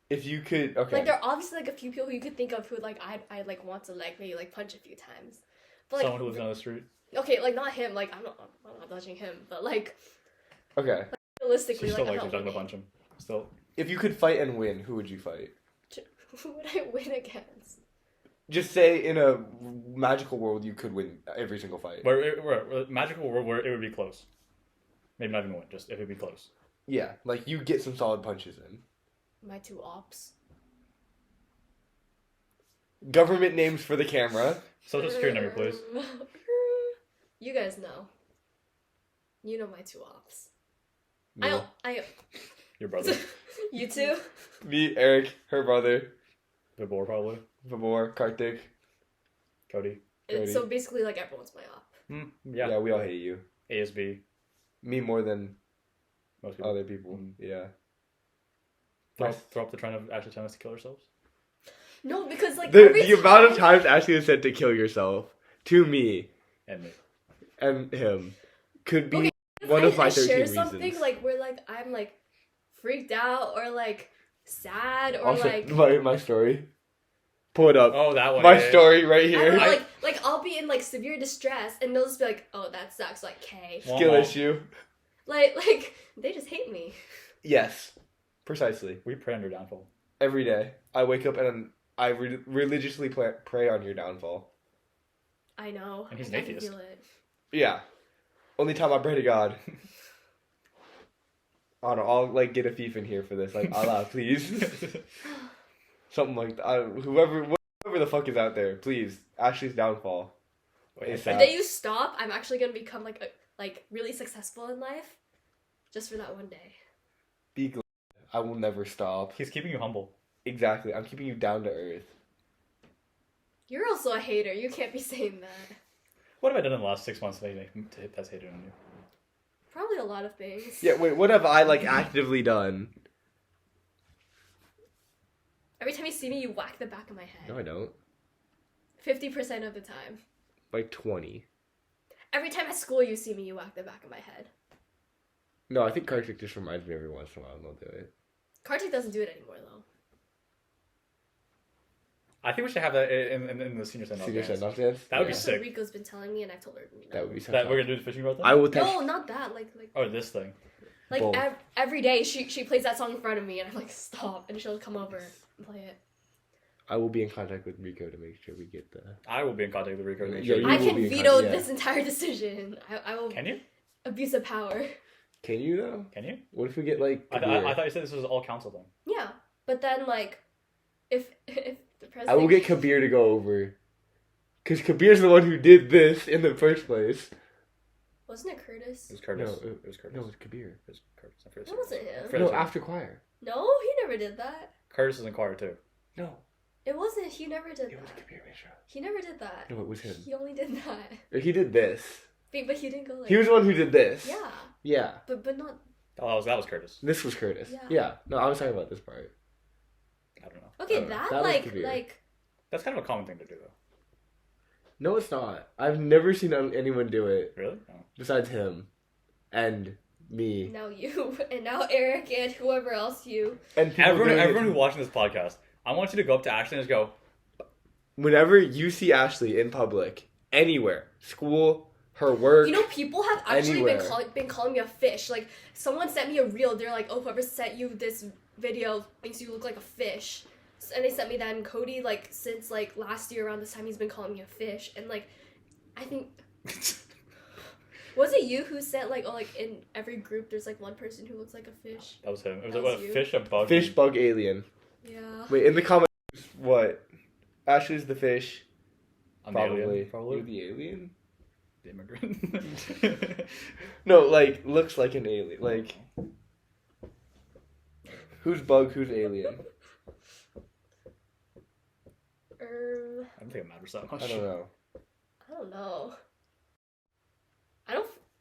If you could, okay. Like there are obviously like a few people who you could think of who like I'd like want to like maybe like punch a few times. But like Someone who lives down the street. okay, like not him. Like I'm not touching him, but like Okay. realistically, She still like likes I'm him. not I'm gonna winning. punch him. Still. If you could fight and win, who would you fight? Who would I win against? Just say in a magical world you could win every single fight. Where magical world where it would be close. Maybe not even win, just if it'd be close. Yeah, like you get some solid punches in. My two ops. Government names for the camera. Social security number, please. You guys know. You know my two ops. Me, Your brother. You too? me, Eric, her brother, Vibor, probably. Vibor, Kartik. Cody. Cody. So basically, like everyone's my op. Yeah. Yeah, we all hate you. ASB. Me more than Most people. other people. Yeah. Throw up the trend of actually telling us to kill ourselves. No, because like The every amount of time- times Ashley has said to kill yourself to me And me. and him could be Okay, one of my I 13 share reasons. something like where like I'm like freaked out or like sad or Also, like my story. Pull it up. Oh, that one. My yeah. story right I here. don't know, like I'll be in like severe distress and they'll just be like, oh that sucks, like K. Skill Womp womp. issue. Like they just hate me. Yes, precisely. We pray on your downfall. Every day, I wake up and I religiously pray on your downfall. I know. And he's an I can atheist. feel it. Yeah. Only time I pray to God. I don't know, I'll like get a thief in here for this. Like, Allah, please. Something like that. Whoever the fuck is out there, please. Ashley's downfall. Wait, The day you stop, I'm actually gonna become like really successful in life, just for that one day. Be glad. I will never stop. he's keeping you humble. Exactly. I'm keeping you down to earth. You're also a hater. You can't be saying that. What have I done in the last 6 months that's hated on you? Probably a lot of things. Yeah, wait, what have I like actively done? Every time you see me, you whack the back of my head. No, I don't. 50% of the time. Like 20. Every time at school you see me, you whack the back of my head. No, I think Kartik just reminds me every once in a while and they'll do it. Kartik doesn't do it anymore though. I think we should have that in the senior send-off Senior dance. send-off dance? That would be That's sick. what Rico's been telling me, and I've told her. No. That would be so That fun. we're gonna do the fishing rod thing? I will text. No, not that. Like Oh, this thing. Both. every day she plays that song in front of me, and I'm like, stop, and she'll come over and play it. I will be in contact with Rico to make sure we get the... I will be in contact with Rico to make Yeah, sure. you I will can be in veto contact, yeah. this entire decision. I will Can you? abuse of power. Can you though? Can you? What if we get like... I Kabir? thought you said this was all council thing. Yeah, but then like, if the president, I will get Kabir to go over. Because Kabir's the one who did this in the first place. Wasn't it Curtis? It was Curtis. No, it was Curtis. No, it's Kabir. It was Curtis. I forget That wasn't him. Fred- No, Curtis. after choir. No, he never did that. Curtis is in choir too. No, It wasn't. He never did it was that. Kabir Mishra. He never did that. No, it was him. He only did that. He did this. But he didn't go like. He was the one who did this. Yeah, Yeah. but not. Oh, that was Curtis. This was Curtis. Yeah. Yeah. No, I was talking about this part. I don't know. Okay, Oh, that that was like Kabir. like. That's kind of a common thing to do though. No, it's not. I've never seen anyone do it Really? No. besides him and me. Now you and now Eric and whoever else you. And people doing it. Everyone who's watching this podcast, I want you to go up to Ashley and just go, Whenever you see Ashley in public, anywhere, school, her work, You know, people have actually Anywhere. been calling me a fish. Like someone sent me a reel. They're like, "Oh, whoever sent you this video thinks you look like a fish." And they sent me that, and Cody, like since like last year around this time, he's been calling me a fish. And like, I think was it you who said like, oh, like in every group there's like one person who looks like a fish. that was him. It was That what, was a you. fish, a bug. fish, bug, alien. Yeah. Wait, in the comments, what? Ashley's the fish. I'm the Probably. alien, probably. You're the alien? The immigrant. No, like, looks like an alien. Like, who's bug, who's alien? I don't think it matters that much. I don't know. I don't know.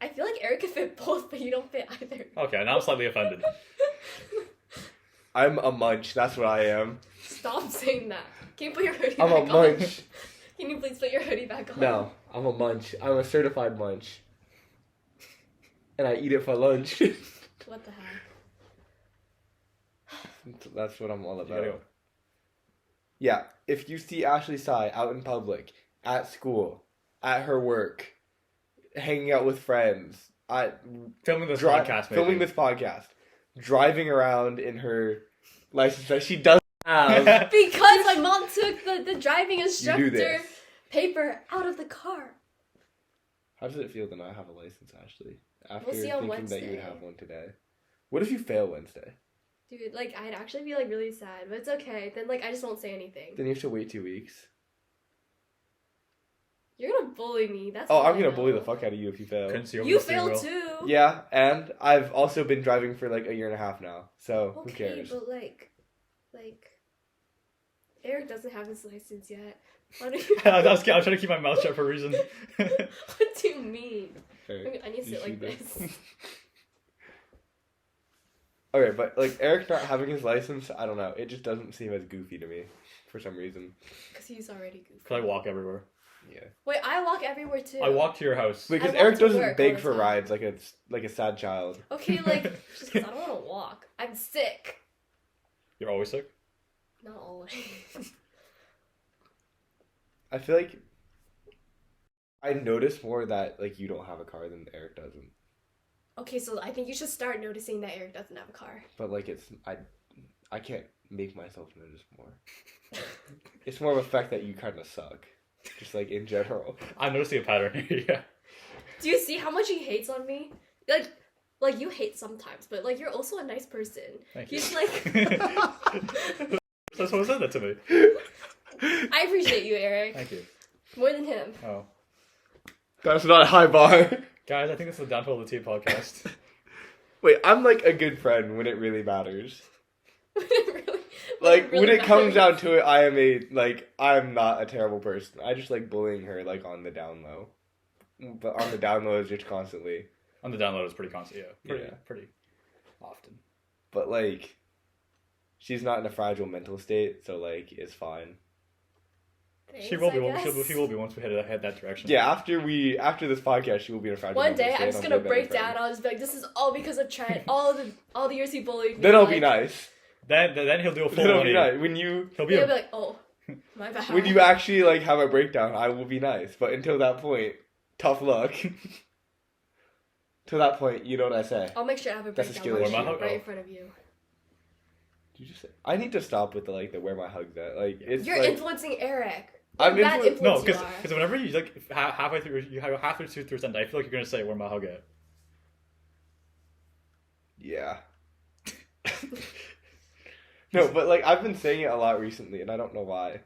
I feel like Eric could fit both, but you don't fit either. Okay, now I'm slightly offended. I'm a munch, that's what I am. Stop saying that. Can you put your hoodie I'm back a on? munch. Can you please put your hoodie back on? No, I'm a munch. I'm a certified munch. And I eat it for lunch. What the heck? That's what I'm all You gotta about. go. Yeah, if you see Ashley Sai out in public, at school, at her work, hanging out with friends, Filming this podcast, maybe. filming this podcast, driving around in her license that she doesn't have. Because my mom took the driving You do instructor this. paper out of the car. How does it feel to not have a license, Ashley? After We'll see on thinking that you would Wednesday. have one today. What if you fail Wednesday? Dude, like, I'd actually be, like, really sad, but it's okay. Then, like, I just won't say anything. Then you have to wait 2 weeks. You're gonna bully me. That's Oh, all I'm I gonna know. bully the fuck out of you if you fail. Couldn't see over You the steering failed wheel. too. Yeah, and I've also been driving for like a year and a half now, so who Okay, cares? but, like, Eric doesn't have his license yet. Why don't you... I was trying to keep my mouth shut for a reason. What do you mean? Eric, I need to you sit like see this. Okay, but like Eric not having his license, I don't know. It just doesn't seem as goofy to me for some reason. Because he's already goofy. Because I walk everywhere. Yeah. Wait, I walk everywhere too. I walk to your house. Because walk Eric to doesn't work beg all the for time. rides like a sad child. Okay, like, just because I don't want to walk. I'm sick. You're always sick? Not always. I feel like I notice more that like you don't have a car than Eric doesn't. Okay, so I think you should start noticing that Eric doesn't have a car. But like I can't make myself notice more. It's more of a fact that you kind of suck, just like in general. I'm noticing a pattern here. Yeah. Do you see how much he hates on me? Like you hate sometimes, but like you're also a nice person. Thank you. He's like, That's what said that to me. I appreciate you, Eric. Thank you. More than him. Oh, That's not a high bar. guys, I think this is the Downfall of the Tea podcast. Wait, I'm like a good friend when it really matters. Really, Like really when it comes matters. down to it, I'm not a terrible person. I just like bullying her like on the down low. But on the down low is just constantly. On the download, it's pretty constant. Yeah, Yeah. pretty often. But like, she's not in a fragile mental state, so like it's fine. Thanks, She will be. I guess. She will be once we head that direction. Yeah, after this podcast, she will be in a fragile One mental day, state. I'm just and gonna I'll be a break better down. friend. I'll just be like, "This is all because of Trent. All the years he bullied me." Then I'll like, be nice. Then he'll do a full Then I'll be money. nice. When you He'll be He'll a, be like, "Oh, my bad." when you actually like have a breakdown, I will be nice. But until that point, tough luck. To that point, you know what I say. I'll make sure I have a That's a breakdown skill right, issue. right in front of you. Did you just say? I need to stop with the where my hugs at. Like it's You're like influencing Eric. I'm Bad influ- no, influence you because are. whenever you like halfway through sentence, I feel like you're gonna say where my hug at. yeah. No, but like I've been saying it a lot recently, and I don't know why.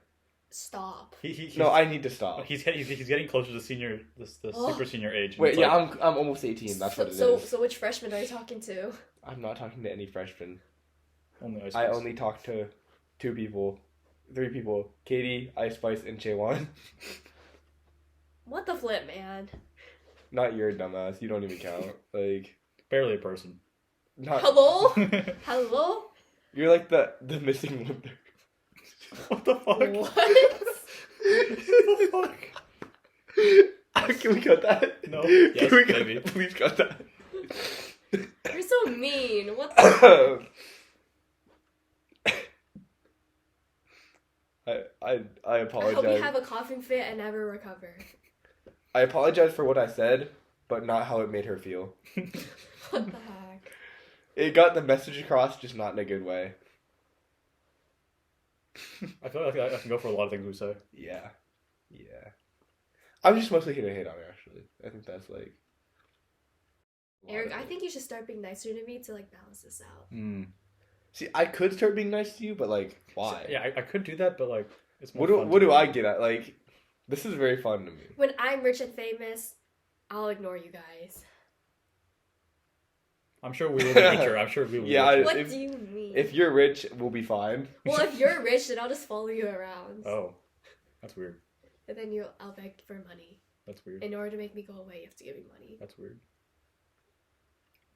Stop. No, I need to stop. He's getting closer to the Oh. super senior age. and Wait, it's yeah, like, I'm almost 18. That's what it is. So which freshman are you talking to? I'm not talking to any freshmen. only Ice I Spice. only talk to 3 people: Katie, Ice Spice, and Chaewon. What the flip, man? Not your dumbass. You don't even count. Like barely a person. not. Hello? What Hello? You're like the missing one. the fuck? What? What the fuck? Can we cut that? No. Can Yes, we cut maybe. Please cut that. You're so mean. What the I I apologize. hope you have a coughing fit and never recover. I apologize for what I said, but not how it made her feel. What the heck? It got the message across, just not in a good way. I feel like I can go for a lot of things we say. Yeah. I'm just mostly here to hate on her, actually. I think that's like. a lot Eric, of I it. think you should start being nicer to me to like balance this out. Mm. See, I could start being nice to you, but like, why? Yeah, I could do that, but like, it's more. What do I get at? Like, this is very fun to me. When I'm rich and famous, I'll ignore you guys. I'm sure we will be richer. I'm sure we will. Yeah, be richer. What if- do you mean? If you're rich, we'll be fine. Well, if you're rich, then I'll just follow you around. Oh, that's weird. And then I'll beg for money. That's weird. In order to make me go away, you have to give me money. That's weird.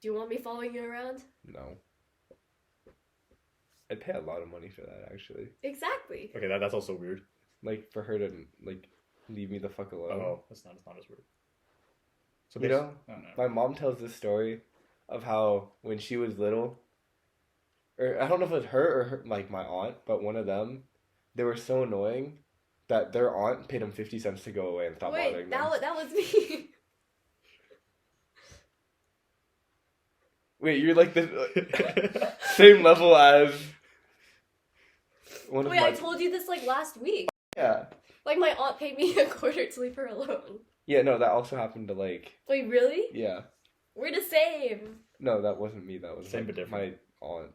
Do you want me following you around? No. I'd pay a lot of money for that, actually. Exactly. Okay, that's also weird. Like, for her to, like, leave me the fuck alone. Oh, it's not as weird. So You know, I don't know. my mom tells this story of how when she was little, or I don't know if it was her or like my aunt, but one of them, they were so annoying that their aunt paid them 50 cents to go away and stop bothering Wait, them. that was me. Wait, you're like the same level as one of Wait, my... I told you this like last week. Yeah. Like my aunt paid me a quarter to leave her alone. Yeah, no, that also happened to like... Wait, really? Yeah. We're the same. No, that wasn't me. That was Same like, but my different. aunt.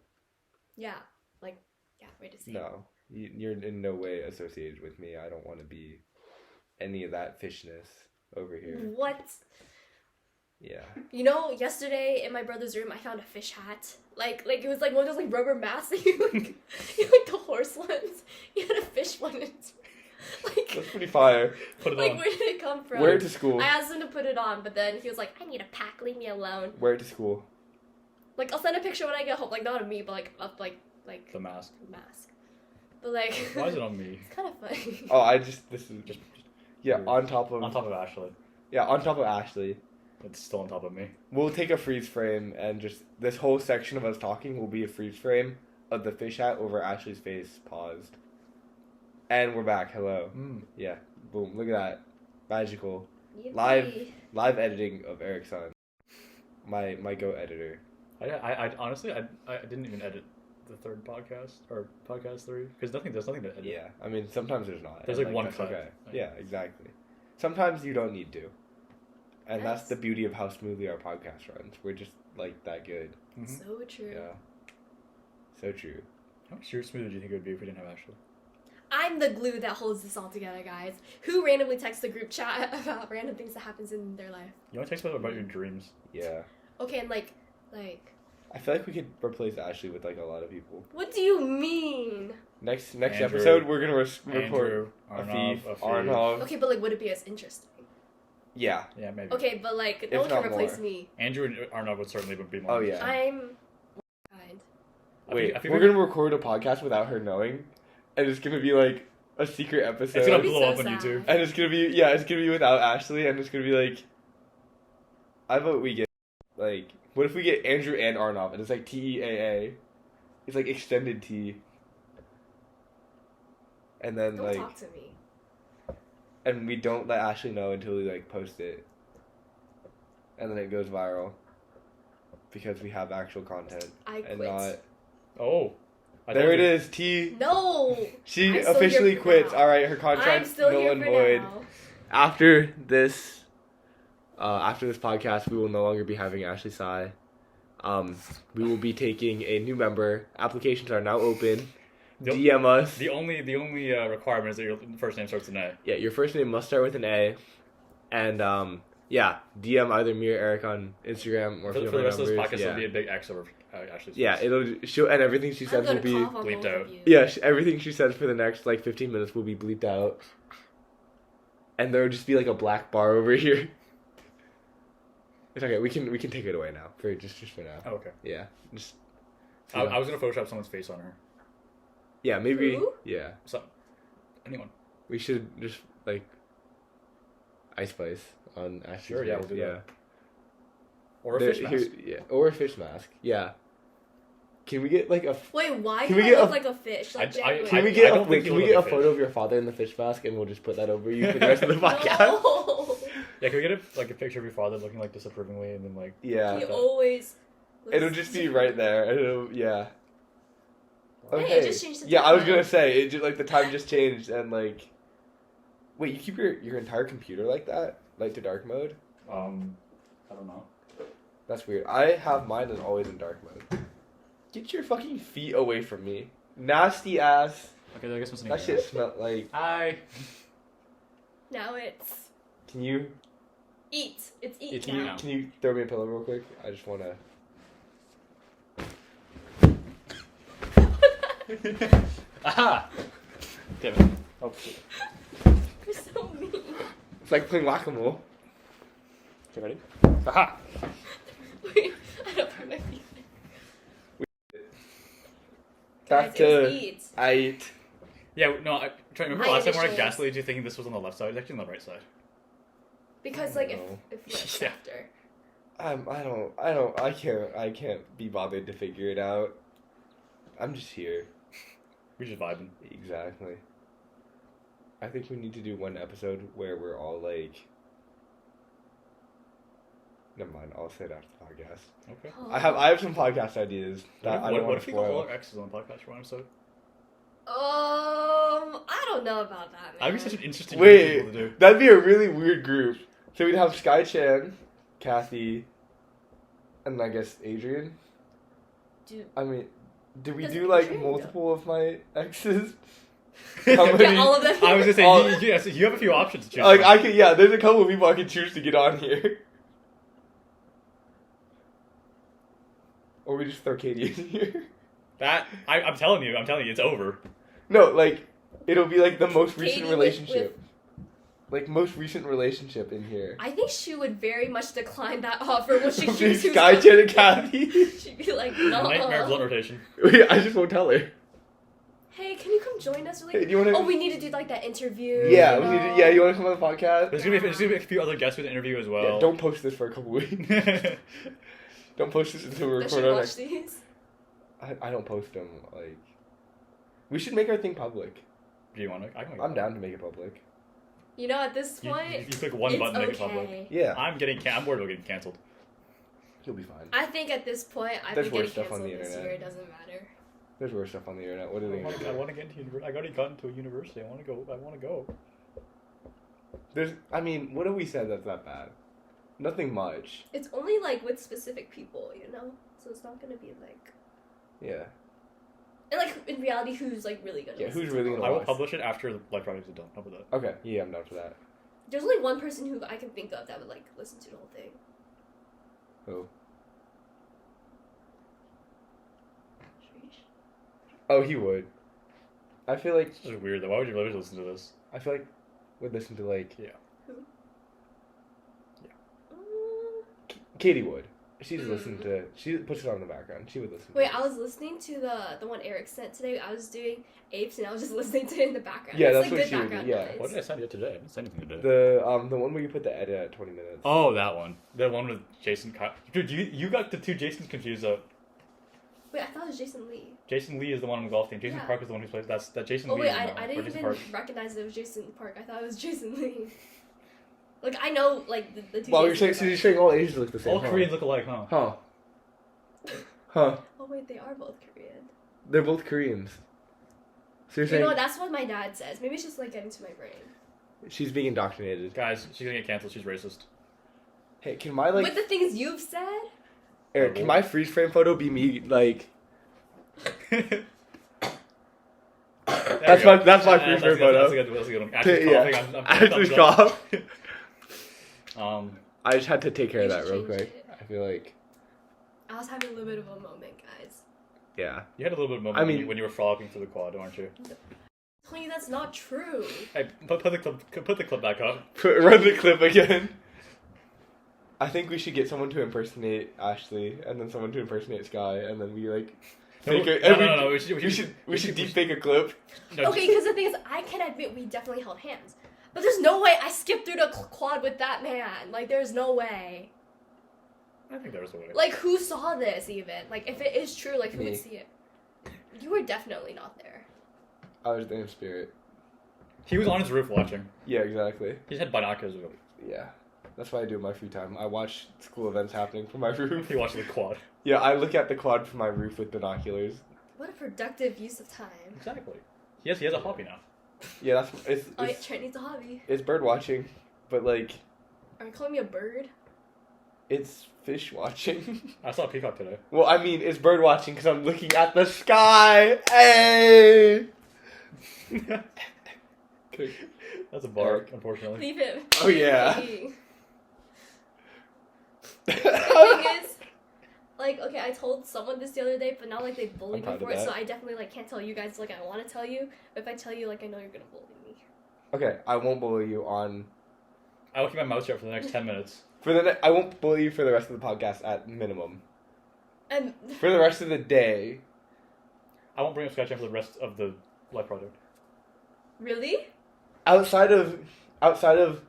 Yeah, we're the same. No, you're in no way associated with me. I don't want to be any of that fishness over here. What? Yeah. You know, yesterday in my brother's room, I found a fish hat. Like it was like one of those like rubber masks that you like the horse ones. You had a fish one. In its, like That's pretty fire. Put it like on. where did it come from? Wear it to school. I asked him to put it on, but then he was like, "I need a pack. Leave me alone." Wear it to school. Like I'll send a picture when I get home. Like not of me, but like of like The mask. mask. But like. Why is it on me? It's kind of funny. Oh, this is Just yeah, weird. on top of on top of Ashley. yeah, on top of Ashley. It's still on top of me. We'll take a freeze frame and just this whole section of us talking will be a freeze frame of the fish hat over Ashley's face paused. And we're back. Hello. Mm. Yeah. Boom. Look at that. Magical. Yippee. Live editing of Eric's son. my go editor. I honestly I didn't even edit the third podcast or podcast 3 because there's nothing to edit. Yeah, I mean sometimes there's not. There's and, like one that's cut. Okay. Right. Yeah, exactly. Sometimes you don't need to, and that's Yes. the beauty of how smoothly our podcast runs. We're just like that good. Mm-hmm. So true. Yeah. So true. How much smooth do you think it would be if we didn't have Ashley? I'm the glue that holds this all together, guys. Who randomly texts the group chat about random things that happens in their life? You want to text about your dreams? Yeah. Okay, and like, I feel like we could replace Ashley with like a lot of people. what do you mean? Next Andrew, episode, we're gonna record Andrew, Afif, Arnav. Arnav. Okay, but like, would it be as interesting? Yeah. Yeah, maybe. Okay, but like, If no one can not replace more. me. Andrew and Arnav would certainly be more. Oh, yeah. I'm kind. Wait, I think we're gonna record a podcast without her knowing, and it's gonna be like a secret episode. It's gonna That'd be blow so up on sad. YouTube. And it's gonna be without Ashley, and it's gonna be like, I vote we get, like, what if we get Andrew and Arnav, and it's like TEAA, it's like extended T, and then Don't like, talk to me. and we don't let Ashley know until we like post it, and then it goes viral, because we have actual content, I and quit. not, Oh. there it is, T, No! she I'm still officially here for quits, now. alright, her I'm contract's still null here and for void. now. After this podcast, we will no longer be having Ashley Sai. We will be taking a new member. Applications are now open. The- DM us. The only requirement is that your first name starts with an A. Yeah, your first name must start with an A. And yeah, DM either me or Eric on Instagram or For if the you have rest my of this numbers. podcast, there'll be a big X over Ashley's Yeah, face. she'll and everything she I'm says will gonna be cough on bleeped both out. of you. yeah, everything she says for the next like 15 minutes will be bleeped out. And there will just be like a black bar over here. It's okay. We can take it away now for just for now. Oh, okay. Yeah, just. I was gonna Photoshop someone's face on her. Yeah, maybe. Who? Yeah, So, anyone. we should just like Ice Spice on Ashley's Sure, yeah, face. we'll do yeah. that. Or a There- fish mask. here- yeah, or a fish mask. Yeah. Can we get like a? Wait, why Can do we I get look a- like a fish? Like, I- genuinely. Can we I get don't a? Wait, think can you we look get a like a photo fish. of your father in the fish mask, and we'll just put that over you for the rest of the podcast? No. Yeah, can we get a picture of your father looking like disapprovingly and then like Yeah. He always. looks It'll just be right there. It'll, yeah. Hey, it Okay. just changed the Yeah, I was time. gonna say it. Just, like the time just changed, and like, wait, you keep your entire computer like that, light to dark mode? I don't know. That's weird. I have mine as always in dark mode. Get your fucking feet away from me, nasty ass. Okay, I guess I'm sitting That here. shit smell like. Hi. Now it's Can you eat. It's eat It's can you now. can you throw me a pillow real quick? I just wanna. Aha! Damn it. Oh, shit. You're so mean. It's like playing whack-a-mole. Okay, ready? Aha! Wait, I don't put my feet there. Back Guys, it was to eat. I eat. Yeah, no, I remember My last time we were at initials. Gaslight, you thinking this was on the left side? It's actually on the right side. Because I like don't know. if flips Yeah. after. I can't be bothered to figure it out. I'm just here. We just vibing. Exactly. I think we need to do one episode where we're all like. Never mind. I'll say it after the podcast. Okay. Oh. I have some podcast ideas that I don't What want if to we got all spoil. our exes on the podcast for one episode? I don't know about that, man. That'd be such an interesting group of Wait, people to do. that'd be a really weird group. So we'd have Sky Chan, Kathy, and I guess Adrian. Dude. I mean, did we Does do like Adrian go? multiple of my exes? Yeah, How many? all of them. I was gonna say, All- you have a few options to choose Like from. I could, yeah. There's a couple of people I could choose to get on here. Or we just throw Katie in here. I'm telling you, it's over. No, like it'll be like the most recent Katie with- relationship. Like most recent relationship in here. I think she would very much decline that offer when she Big hears who's Sky on- Chan and Kathy. She'd be like, no. Nightmare blunt rotation. Wait, I just won't tell her. Hey, can you come join us? Really? Hey, do you wanna? Oh, we need to do like that interview. Yeah, you we need to, know? yeah. You want to come on the podcast? There's gonna be a few other guests with the interview as well. Yeah, don't post this for a couple weeks. Don't post this until we Does record she our watch next. these? I don't post them. Like, we should make our thing public. Do you want to? I can make I'm it. down to make it public. You know, at this You point, click one it's button to make it okay. public. Yeah. I'm bored about getting cancelled. He'll be fine. I think at this point, I've There's been worse getting stuff on canceled the this internet. year. It doesn't matter. There's worse stuff on the internet. What are they gonna do? I want to get into university. I already got into a university. I want to go. I mean, what have we said that's that bad? Nothing much. It's only like with specific people, you know. So it's not gonna be like. Yeah. And like in reality, who's like really gonna? Yeah, listen who's to really all gonna I will watch? publish it after the live project is done. How about that? Okay. Yeah, I'm down for that. There's only one person who I can think of that would like listen to the whole thing. Who? Shrish? Oh, he would. I feel like This is weird though. Why would you really listen to this? would listen to like Who? Yeah. Katie would. She's listened to. She puts it on in the background. She would listen. Wait, to I was listening to the one Eric sent today. I was doing apes and I was just listening to it in the background. Yeah, It's, that's like, what good she would do, background yeah. noise. What did I send you today? I didn't send anything today. The one where you put the edit at 20 minutes. Oh, that one. The one with Jason. Dude, you got the two Jasons confused up. Wait, I thought it was Jason Lee. Jason Lee is the one on the golf team. Jason Yeah. Park is the one who plays. That Jason Oh Lee. wait, is the I one. Or didn't Jason even Park. recognize it was Jason Park. I thought it was Jason Lee. Like I know like the two. Well, you're saying Jasons, so you're saying all Asians look the same. All huh? Koreans look alike, huh? Huh. Huh. Oh wait, they are both Korean. They're both Koreans. So you're You saying know what? That's what my dad says. Maybe it's just like getting to my brain. she's being indoctrinated. Guys, she's gonna get canceled. She's racist. Hey, can my like With the things you've said. Eric? Can my freeze frame photo be me like? That's my freeze frame photo. That's a good one. Actually, Yeah. I'm Actually, thumbs up. cough. I just had to take care of You that should real change quick. it. I feel like I was having a little bit of a moment, guys. yeah. You had a little bit of moment I mean- when you were frolicking through the quad, weren't you? Tell you that's not true. Hey, put the clip back up. Run the clip again. I think we should get someone to impersonate Ashley, and then someone to impersonate Sky, and then we like fake it. and No. We should deep fake a clip. No, Okay, because the thing is, I can admit we definitely held hands. But there's no way I skipped through the quad with that man. Like, there's no way. I think there was a way. Like, who saw this even? Like, if it is true, like, who Me. would see it? You were definitely not there. I was there in spirit. He was on his roof watching. Yeah, exactly. He just had binoculars with him. Yeah, that's what I do in my free time. I watch school events happening from my roof. He watched the quad. Yeah, I look at the quad from my roof with binoculars. What a productive use of time. Exactly. He has a hobby now. Yeah, it's Oh, yeah, Trent needs a hobby. it's bird watching, but like Are you calling me a bird? it's fish watching. I saw a peacock today. Well, I mean, it's bird watching because I'm looking at the sky. Hey. That's a bar, unfortunately. Leave him. Oh, yeah. The thing is, like, okay, I told someone this the other day, but now, like, they bullied I'm me proud for of it, so that. I definitely, like, can't tell you guys, like, I want to tell you, but if I tell you, like, I know you're gonna bully me. Okay, I won't bully you on I will keep my mouth shut for the next 10 minutes. I won't bully you for the rest of the podcast at minimum. And For the rest of the day, I won't bring up Skychan for the rest of the life project. really? outside of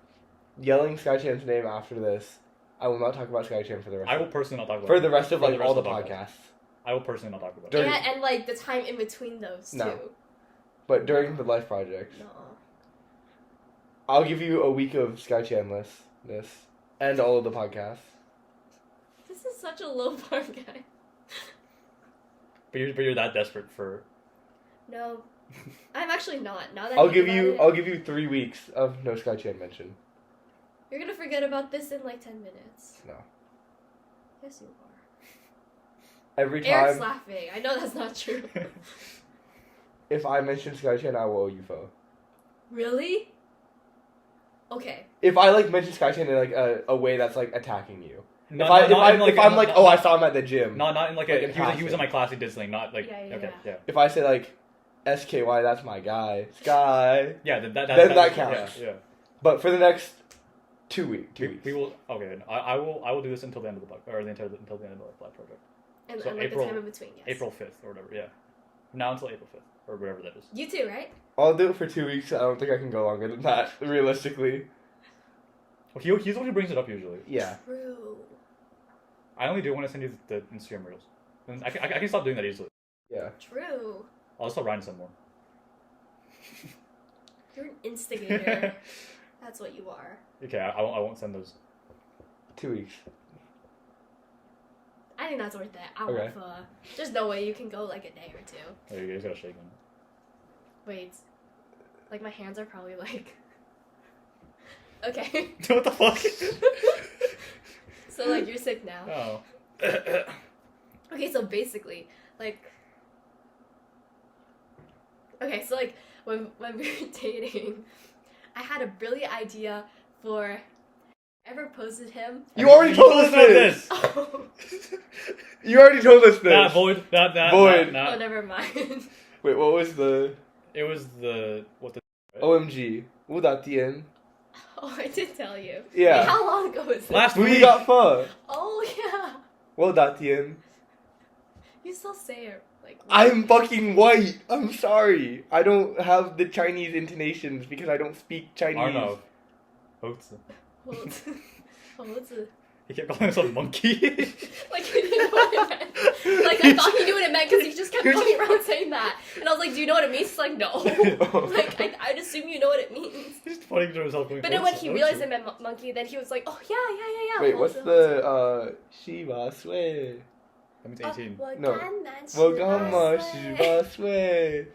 yelling Skychan's name after this, I will not talk about Skychan for the rest. I will personally not talk about for it. the rest of For the like rest all the of the podcast. podcasts. I will personally not talk about During- it. And, like, the time in between those No. two. But during the life project, No. I'll give you a week of Skychan this and all of the podcasts. This is such a low bar, guy. But you're that desperate for... No. I'm actually not. Now that I'll I give think you about it, I'll give you 3 weeks of no Skychan mention. You're gonna forget about this in, like, 10 minutes. No. Yes, you are. Every time Eric's laughing. I know that's not true. if I mention Skychan, I will owe you pho. Really? Okay. If I like mention Skychan in like a way that's like attacking you. No, if I'm not- like, oh, I saw him at the gym. Not in like Like a... in He was in my class, he did something, not like... Yeah, yeah, okay, yeah. yeah. If I say like, SKY, that's my guy, Sky. Yeah, Then that counts. Yeah. But for the next 2 weeks, We will... Okay, I will do this until the end of the book, or until the end of the live project. And, So and like April- the time in between, yes. April 5th, or whatever, yeah. Now until April 5th, or whatever that is. You too, right? I'll do it for 2 weeks. I don't think I can go longer than that, realistically. Well, he's the one who brings it up usually. Yeah. True. I only do when I send you the Instagram reels. And I can stop doing that easily. Yeah. True. I'll just start writing some more. You're an instigator. That's what you are. Okay, I won't send those. 2 weeks. think that's worth it. I Okay. want pho. There's no way you can go like a day or two. Oh, you guys gotta shake them. Wait. Like, my hands are probably like... Okay. What the fuck? So, like, you're sick now. Oh. Okay, so basically, like... Okay, so, like, when we were dating, I had a brilliant idea for... Ever posted him? You already told us about this. Oh, You already told us this. Nah, void. Nah. Void. Nah. oh, never mind. Wait, what was the It was the what the OMG? 我的天. Oh, I did tell you. Yeah. Wait, how long ago was this? last We week. got pho. Oh, yeah. 我的天. You still say it, like... I'm fucking white. I'm sorry. I don't have the Chinese intonations because I don't speak Chinese. Arnav. Oats. He kept calling himself monkey. Like, he didn't know what it meant. Like, I thought he knew what it meant because he just kept going around saying that. And I was like, do you know what it means? He's like, no. Like, I'd assume you know what it means. He's just pointing to himself. Going, But then when he realized it meant monkey, then he was like, oh, yeah. Wait, what's the Shiba Sui? That means 18. No. 我我干嘛Shiba Sui?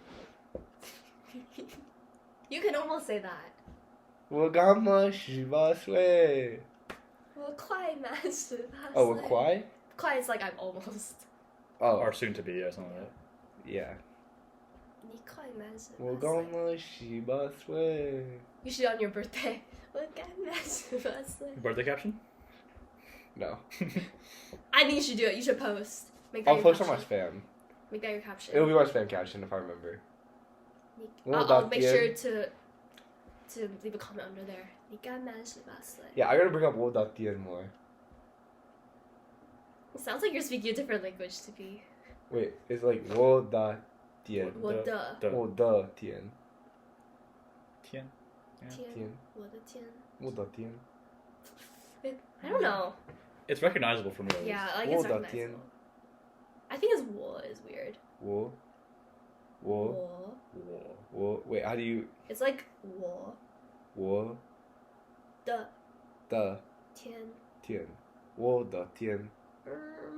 You can almost say that. 我干嘛Shiba Sui? 我快满18岁. Oh, 我快? 快 is like I'm almost. Oh, Or soon to be, yeah, something like that. yeah. 你快满18岁.我干嘛Shiba Sui? You should on your birthday. 我快满18岁. Birthday caption? No. I think you should do it. You should post. Make that I'll your post on caption. my spam. Make that your caption. It'll be my spam caption if I remember. I'll make sure to leave a comment under there. 你刚满18岁. Yeah, I gotta bring up 我的天 more. It sounds like you're speaking a different language to me. Wait, it's like 我的天.我的我的天.天.天.天.我的天.我的天. I don't know. It's recognizable for me. At least. Yeah, like it's 我的天. recognizable. I think it's 我 is weird. 我 我 wait, how do you... It's like 我我的的天. 天. 我的天.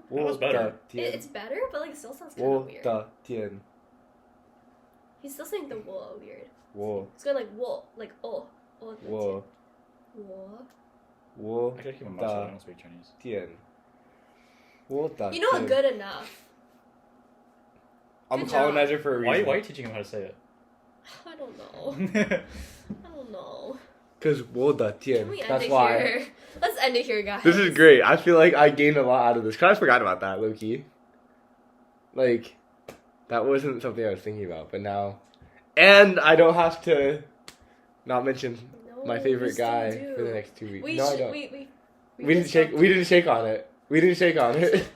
That was better. It's better, but like it still sounds kind of 我 weird. 的天. He's still saying the 我 weird. 我 It's going like 我 like oh. 我的天.我我 I gotta keep my mouth shut. I don't speak Chinese. 天. 我的 You know what?天. Good enough. I'm a Good job. colonizer for a reason. Why are you teaching him how to say it? I don't know. I don't know. Because 我的 Can 天. we end That's it why. here? Let's end it here, guys. This is great. I feel like I gained a lot out of this. Cause I forgot about that, low-key. Like, that wasn't something I was thinking about, but now... And I don't have to not mention No, my we favorite still guy do. for the next 2 weeks. We No, I should, don't. we We didn't shake. We didn't shake on it. We didn't shake on it.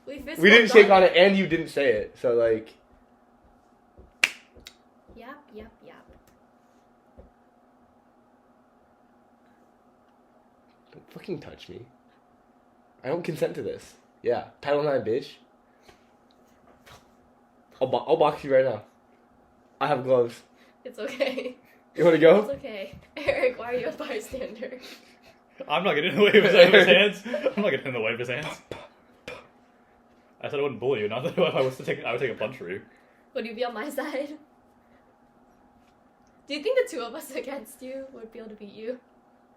We didn't shake on it, and you didn't say it. So like, Yep. don't fucking touch me. I don't consent to this. Yeah, Title IX, bitch. I'll box you right now. I have gloves. It's okay. You want to go? It's okay. Eric, why are you a bystander? I'm not getting in the way of his hands. I'm not getting in the way of his hands. I said I wouldn't bully you. Not that if I was to take, I would take a punch for you. Would you be on my side? Do you think the two of us against you would be able to beat you?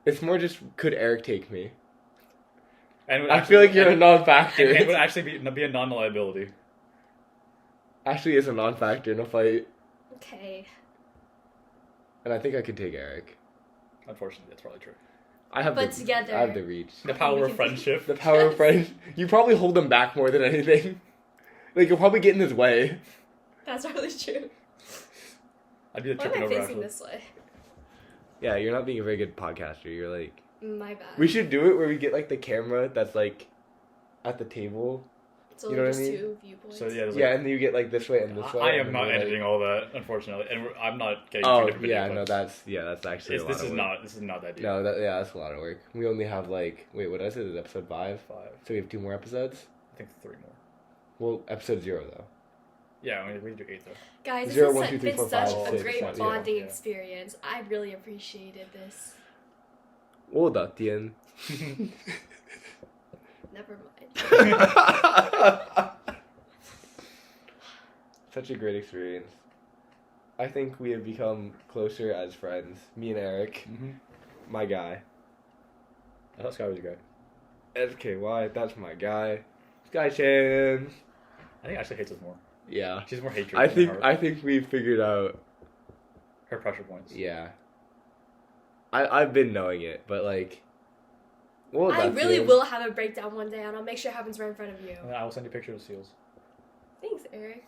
It's more just, could Eric take me? And I feel like you're a non-factor. And it would actually be a non-liability. Ashley is a non-factor in a fight, Okay. and I think I could take Eric. Unfortunately, that's probably true. I have But the, together- I have the reach. The power of friendship. The power of friends. You probably hold him back more than anything. Like, you'll probably get in his way. That's probably true. I'd be the Why tripping am I over facing actually. this way? Yeah, you're not being a very good podcaster. You're like... My bad. We should do it where we get, like, the camera that's, like, at the table. So you know what I just mean? two viewpoints. So yeah, there's Yeah, like, and then you get, like, this way and this way. I and am then not we're, like- editing all that, unfortunately, and I'm not getting Oh, two different video yeah, no, clips. that's actually a lot This of is work. not that deep. No, that's a lot of work. We only have, like... Wait, what is it? Is it episode 5? 5. So we have 2 more episodes? I think 3 more. Well, episode 0, though. Yeah, we do 8 though. Guys, this 0, has 1, 2, 3, been 4, such 5, a 6, great 7, bonding yeah. experience. I really appreciated this. 我的天. Never mind. Such a great experience. I think we have become closer as friends. Me and Eric, my guy. I thought Sky was a guy. SKY, that's my guy. Sky Chan. I think Ashley hates us more. Yeah. She's more hatred. I think we figured out. Her pressure points. Yeah. I've been knowing it, but like. Well, I really will have a breakdown one day, and I'll make sure it happens right in front of you. And then I will send you pictures of seals. Thanks, Eric.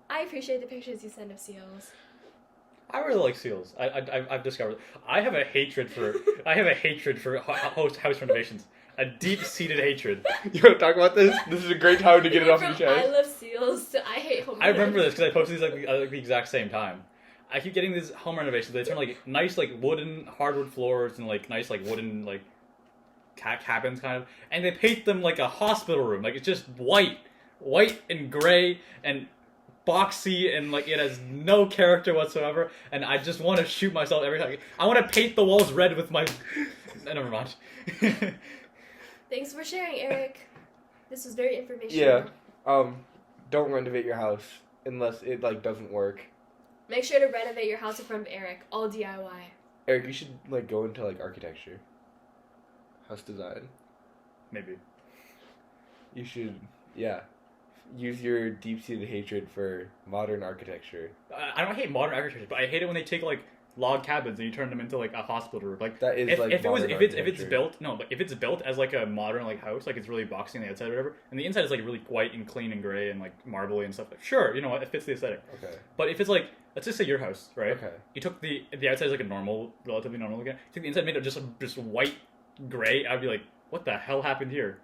I appreciate the pictures you send of seals. I really like seals. I've discovered I have a hatred for house renovations. A deep-seated hatred. You want to talk about this? This is a great time to get it off your From chest. I love seals to I hate home. I remember this because I posted these like the exact same time. I keep getting these home renovations. They turn like nice like wooden hardwood floors and like nice like wooden like cabins kind of, and they paint them like a hospital room. Like it's just white and gray and boxy and like it has no character whatsoever. And I just want to shoot myself every time. I want to paint the walls red with my. Never mind. Thanks for sharing, Eric. This was very informational. Yeah. Don't renovate your house unless it like doesn't work. Make sure to renovate your house in front of Eric. All DIY. Eric, you should like go into like architecture. House design. Maybe. You should, yeah. Use your deep-seated hatred for modern architecture. I don't hate modern architecture, but I hate it when they take like log cabins and you turn them into like a hospital room. Like that is if like if it's architecture. built if it's built as like a modern like house, like it's really boxy on the outside or whatever, and the inside is like really white and clean and gray and like marbly and stuff. Sure, you know what, it fits the aesthetic. Okay. But if it's like, let's just say your house, right? Okay. You took the outside is like a normal, relatively normal looking. You took the inside, made it just white, gray. I'd be like, what the hell happened here,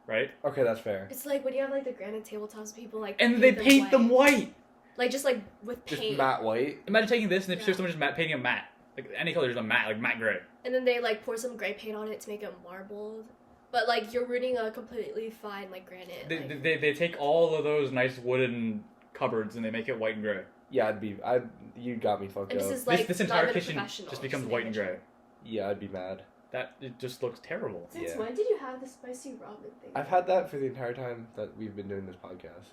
right? Okay, that's fair. It's like when you have like the granite tabletops, people like And they paint them white. Like just like with Just paint. matte white. Imagine taking this and they Yeah. show someone just painting a matte. Like any color, just a matte, like matte gray. And then they like pour some gray paint on it to make it marbled. But like you're ruining a completely fine like granite. They take all of those nice wooden cupboards and they make it white and gray. Yeah, you got me fucked and up. this is like This not entire even kitchen professional, just becomes an white and amateur. gray. Yeah, I'd be mad. That it just looks terrible. Since Yeah. when did you have the spicy ramen thing? I've had that for the entire time that we've been doing this podcast.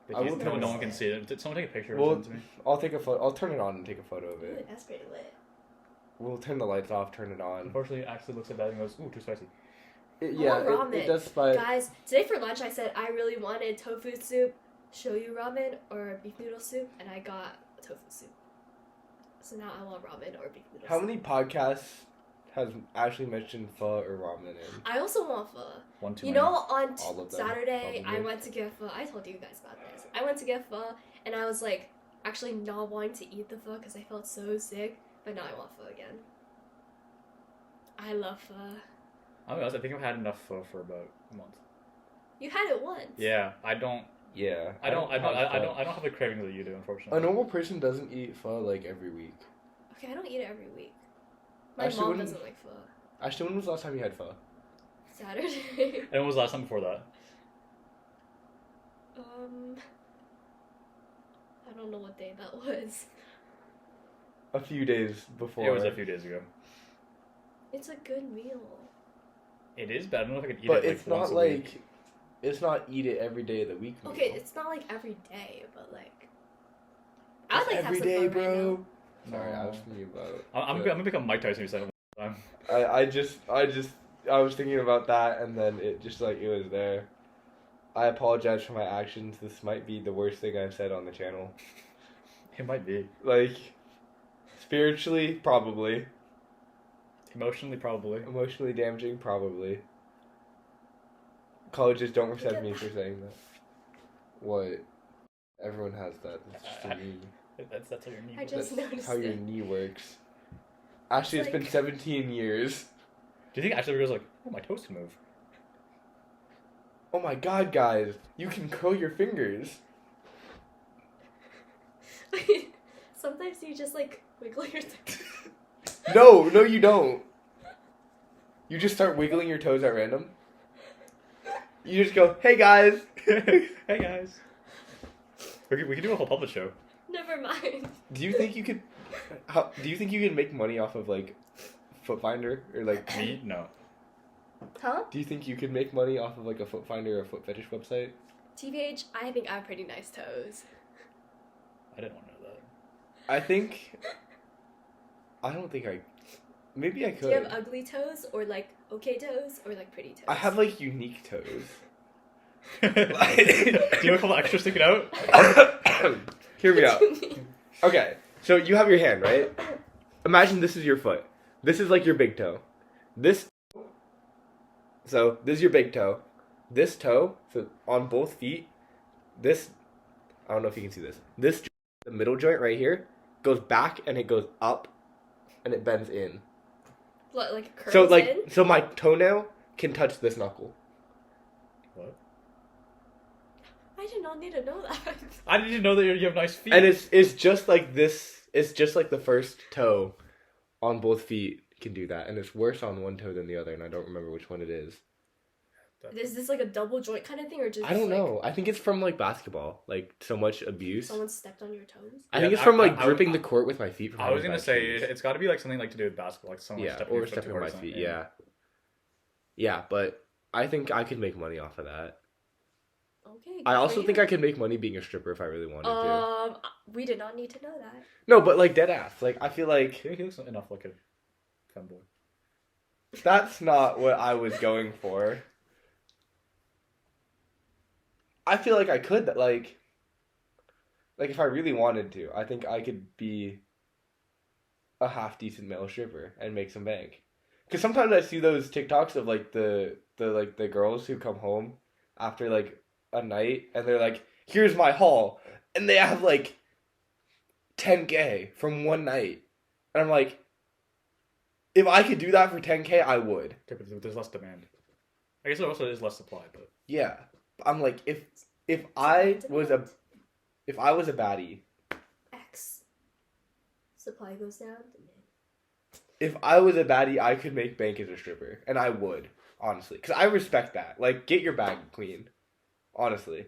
They I can't- will no tell one you. can see it. Did someone take a picture Well, of it to me? I'll take a photo. I'll turn it on and take a photo of Ooh, it. that's pretty lit. We'll turn the lights off, turn it on. Unfortunately, it actually looks at that and goes, ooh, too spicy. Yeah, ramen. it does spice. Guys, today for lunch I said I really wanted tofu soup, shoyu ramen, or beef noodle soup, and I got tofu soup. So now I want ramen or beef noodle How soup. many podcasts has Ashley mentioned pho or ramen in? I also want pho. One too You many. know, on All of them, Saturday, I probably. went to get pho. I told you guys about this. I went to get pho, and I was like, actually not wanting to eat the pho because I felt so sick, but now I want pho again. I love pho. I'll be honest, I think I've had enough pho for about a month. You had it once. Yeah, I don't Yeah. have the cravings that you do, A unfortunately. normal person doesn't eat pho like every week. Okay, I don't eat it every week. My Actually, mom when- doesn't like pho. Ashley, when was the last time you had pho? Saturday. And when was the last time before that? I don't know what day that was. A few days before. It was a few days ago. It's a good meal. It is, but I don't know if I could eat But it like it's once not a like week. it's not eat it every day of the week. Okay, meal. it's not like every day, but like I'd like to have every some day, fun right bro. now. Sorry, I No. was thinking about. I'm gonna become Mike Tyson if you say it one time. I was thinking about that, and then it just like it was there. I apologize for my actions. This might be the worst thing I've said on the channel. It might be. Like, spiritually, probably. Emotionally, probably. Emotionally damaging, probably. Colleges don't accept me for saying that. What? Everyone has that. That's just a knee. That's how your knee I works. just That's noticed how your it. knee works. Actually, it's like- been 17 years. Do you think Ashley goes like, oh, my toes can move? Oh my god, guys. You can curl your fingers. Sometimes you just like wiggle your No, you don't. You just start wiggling your toes at random. You just go, hey guys. Hey guys. We can do a whole puppet show. Never mind. Do you think you could do you think you can make money off of like Foot Finder or like Me? No. Huh? Do you think you could make money off of like a foot finder or a foot fetish website? TBH, I think I have pretty nice toes. I didn't want to know that. I don't think I. Maybe I could. Do you have ugly toes or like okay toes or like pretty toes? I have like unique toes. Do you have a couple extra sticking out? Hear me out. Okay, so you have your hand, right? Imagine this is your foot. This is like your big toe. So this is your big toe. This toe, so on both feet, this, I don't know if you can see this. This, the middle joint right here, goes back and it goes up and it bends in. What, like curls So like, in? so my toenail can touch this knuckle. What? I did not need to know that. I didn't know that you have nice feet. And it's just like this, it's just like the first toe on both feet can do that. And it's worse on one toe than the other, and I don't remember which one it is. Is this like a double joint kind of thing or just I don't like, know. I think it's from like basketball, like so much abuse. someone stepped on your toes? I think Yeah, it's from like I gripping the court with my feet. From I was having gonna bad say shoes. it's got to be like something like to do with basketball, like someone Yeah, stepping or your foot stepping on my towards feet. something. Yeah. Yeah, but I think I could make money off of that. Okay. I good also for think you. I could make money being a stripper if I really wanted to. We did not need to know that. No, but like dead ass. Like I feel like He looks enough like a femboy. that's not what I was going for. I feel like I could like if I really wanted to, I think I could be a half decent male stripper and make some bank. Cuz sometimes I see those TikToks of like the girls who come home after like a night and they're like, "Here's my haul." And they have like 10K from one night. And I'm like, if I could do that for 10K, I would. Okay, but there's less demand. I guess there also is less supply, but Yeah. I'm like if I was a baddie, X. Supply goes down. if I was a baddie, I could make bank as a stripper, and I would, honestly, because I respect that. Like, get your bag clean, honestly.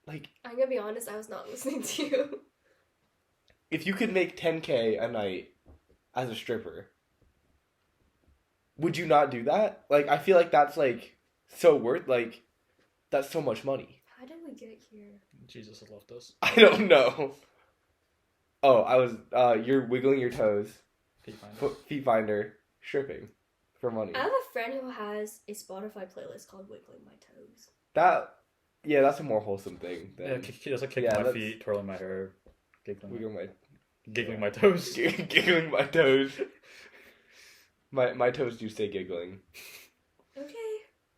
Like, I'm gonna be honest, I was not listening to you. if you could make 10K a night as a stripper, would you not do that? Like, I feel like that's like so worth like, that's so much money. How did we get here? Jesus has left us. I don't know. Oh, I was. You're wiggling your toes. Feet finder, stripping for money. I have a friend who has a Spotify playlist called Wiggling My Toes. Yeah, that's a more wholesome thing. Yeah, just like kicking my feet, twirling my hair, giggling my toes. Giggling my toes. My toes do say giggling. Okay.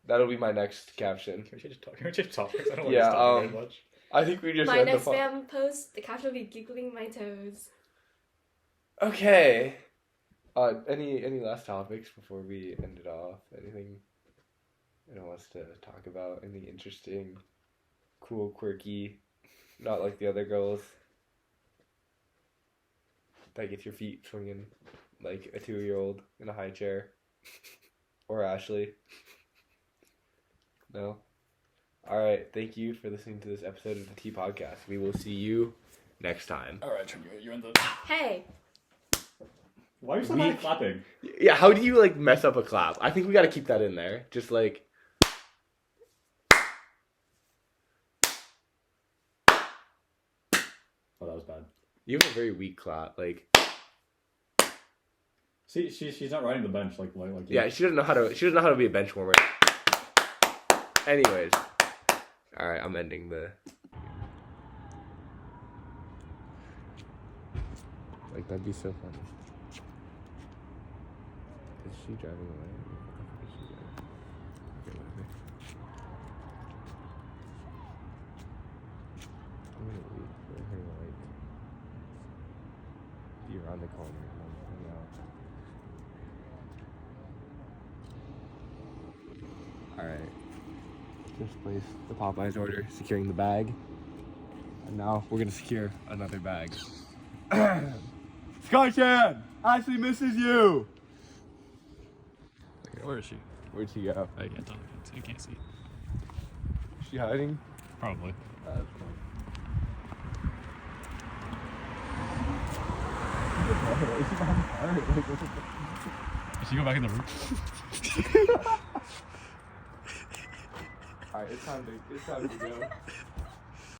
That'll be my next caption. Can we change topics? I don't want Yeah, to talk very much. I think we just My end next the spam post, the caption will be giggling my toes. Okay. Any last topics before we end it off? Anything anyone wants to talk about? Anything interesting, cool, quirky, not like the other girls? That gets your feet swinging like a 2-year-old in a high chair. Or Ashley. No? Alright, thank you for listening to this episode of the Tea Podcast. We will see you next time. Alright, Trent, you're in the... Hey! Why are you so bad at clapping? Yeah, how do you like mess up a clap? I think we gotta keep that in there. Just like... Oh, that was bad. You have a very weak clap, like... See, she's not riding the bench like you. Yeah, she doesn't know how to be a bench warmer. Anyways. Alright, I'm ending the... Like, that'd be so funny. Is she driving away? What the fuck is she doing? Okay, whatever. I'm gonna wait for her to, like, be around the corner and hang out. Alright. Just placed the Popeyes order, securing the bag. And now we're gonna secure another bag. Skychan! Ashley misses you! Where is she? Where'd she go? I can't tell. You can't see. Is she hiding? Probably. Did she go back in the room? Alright, it's time to go.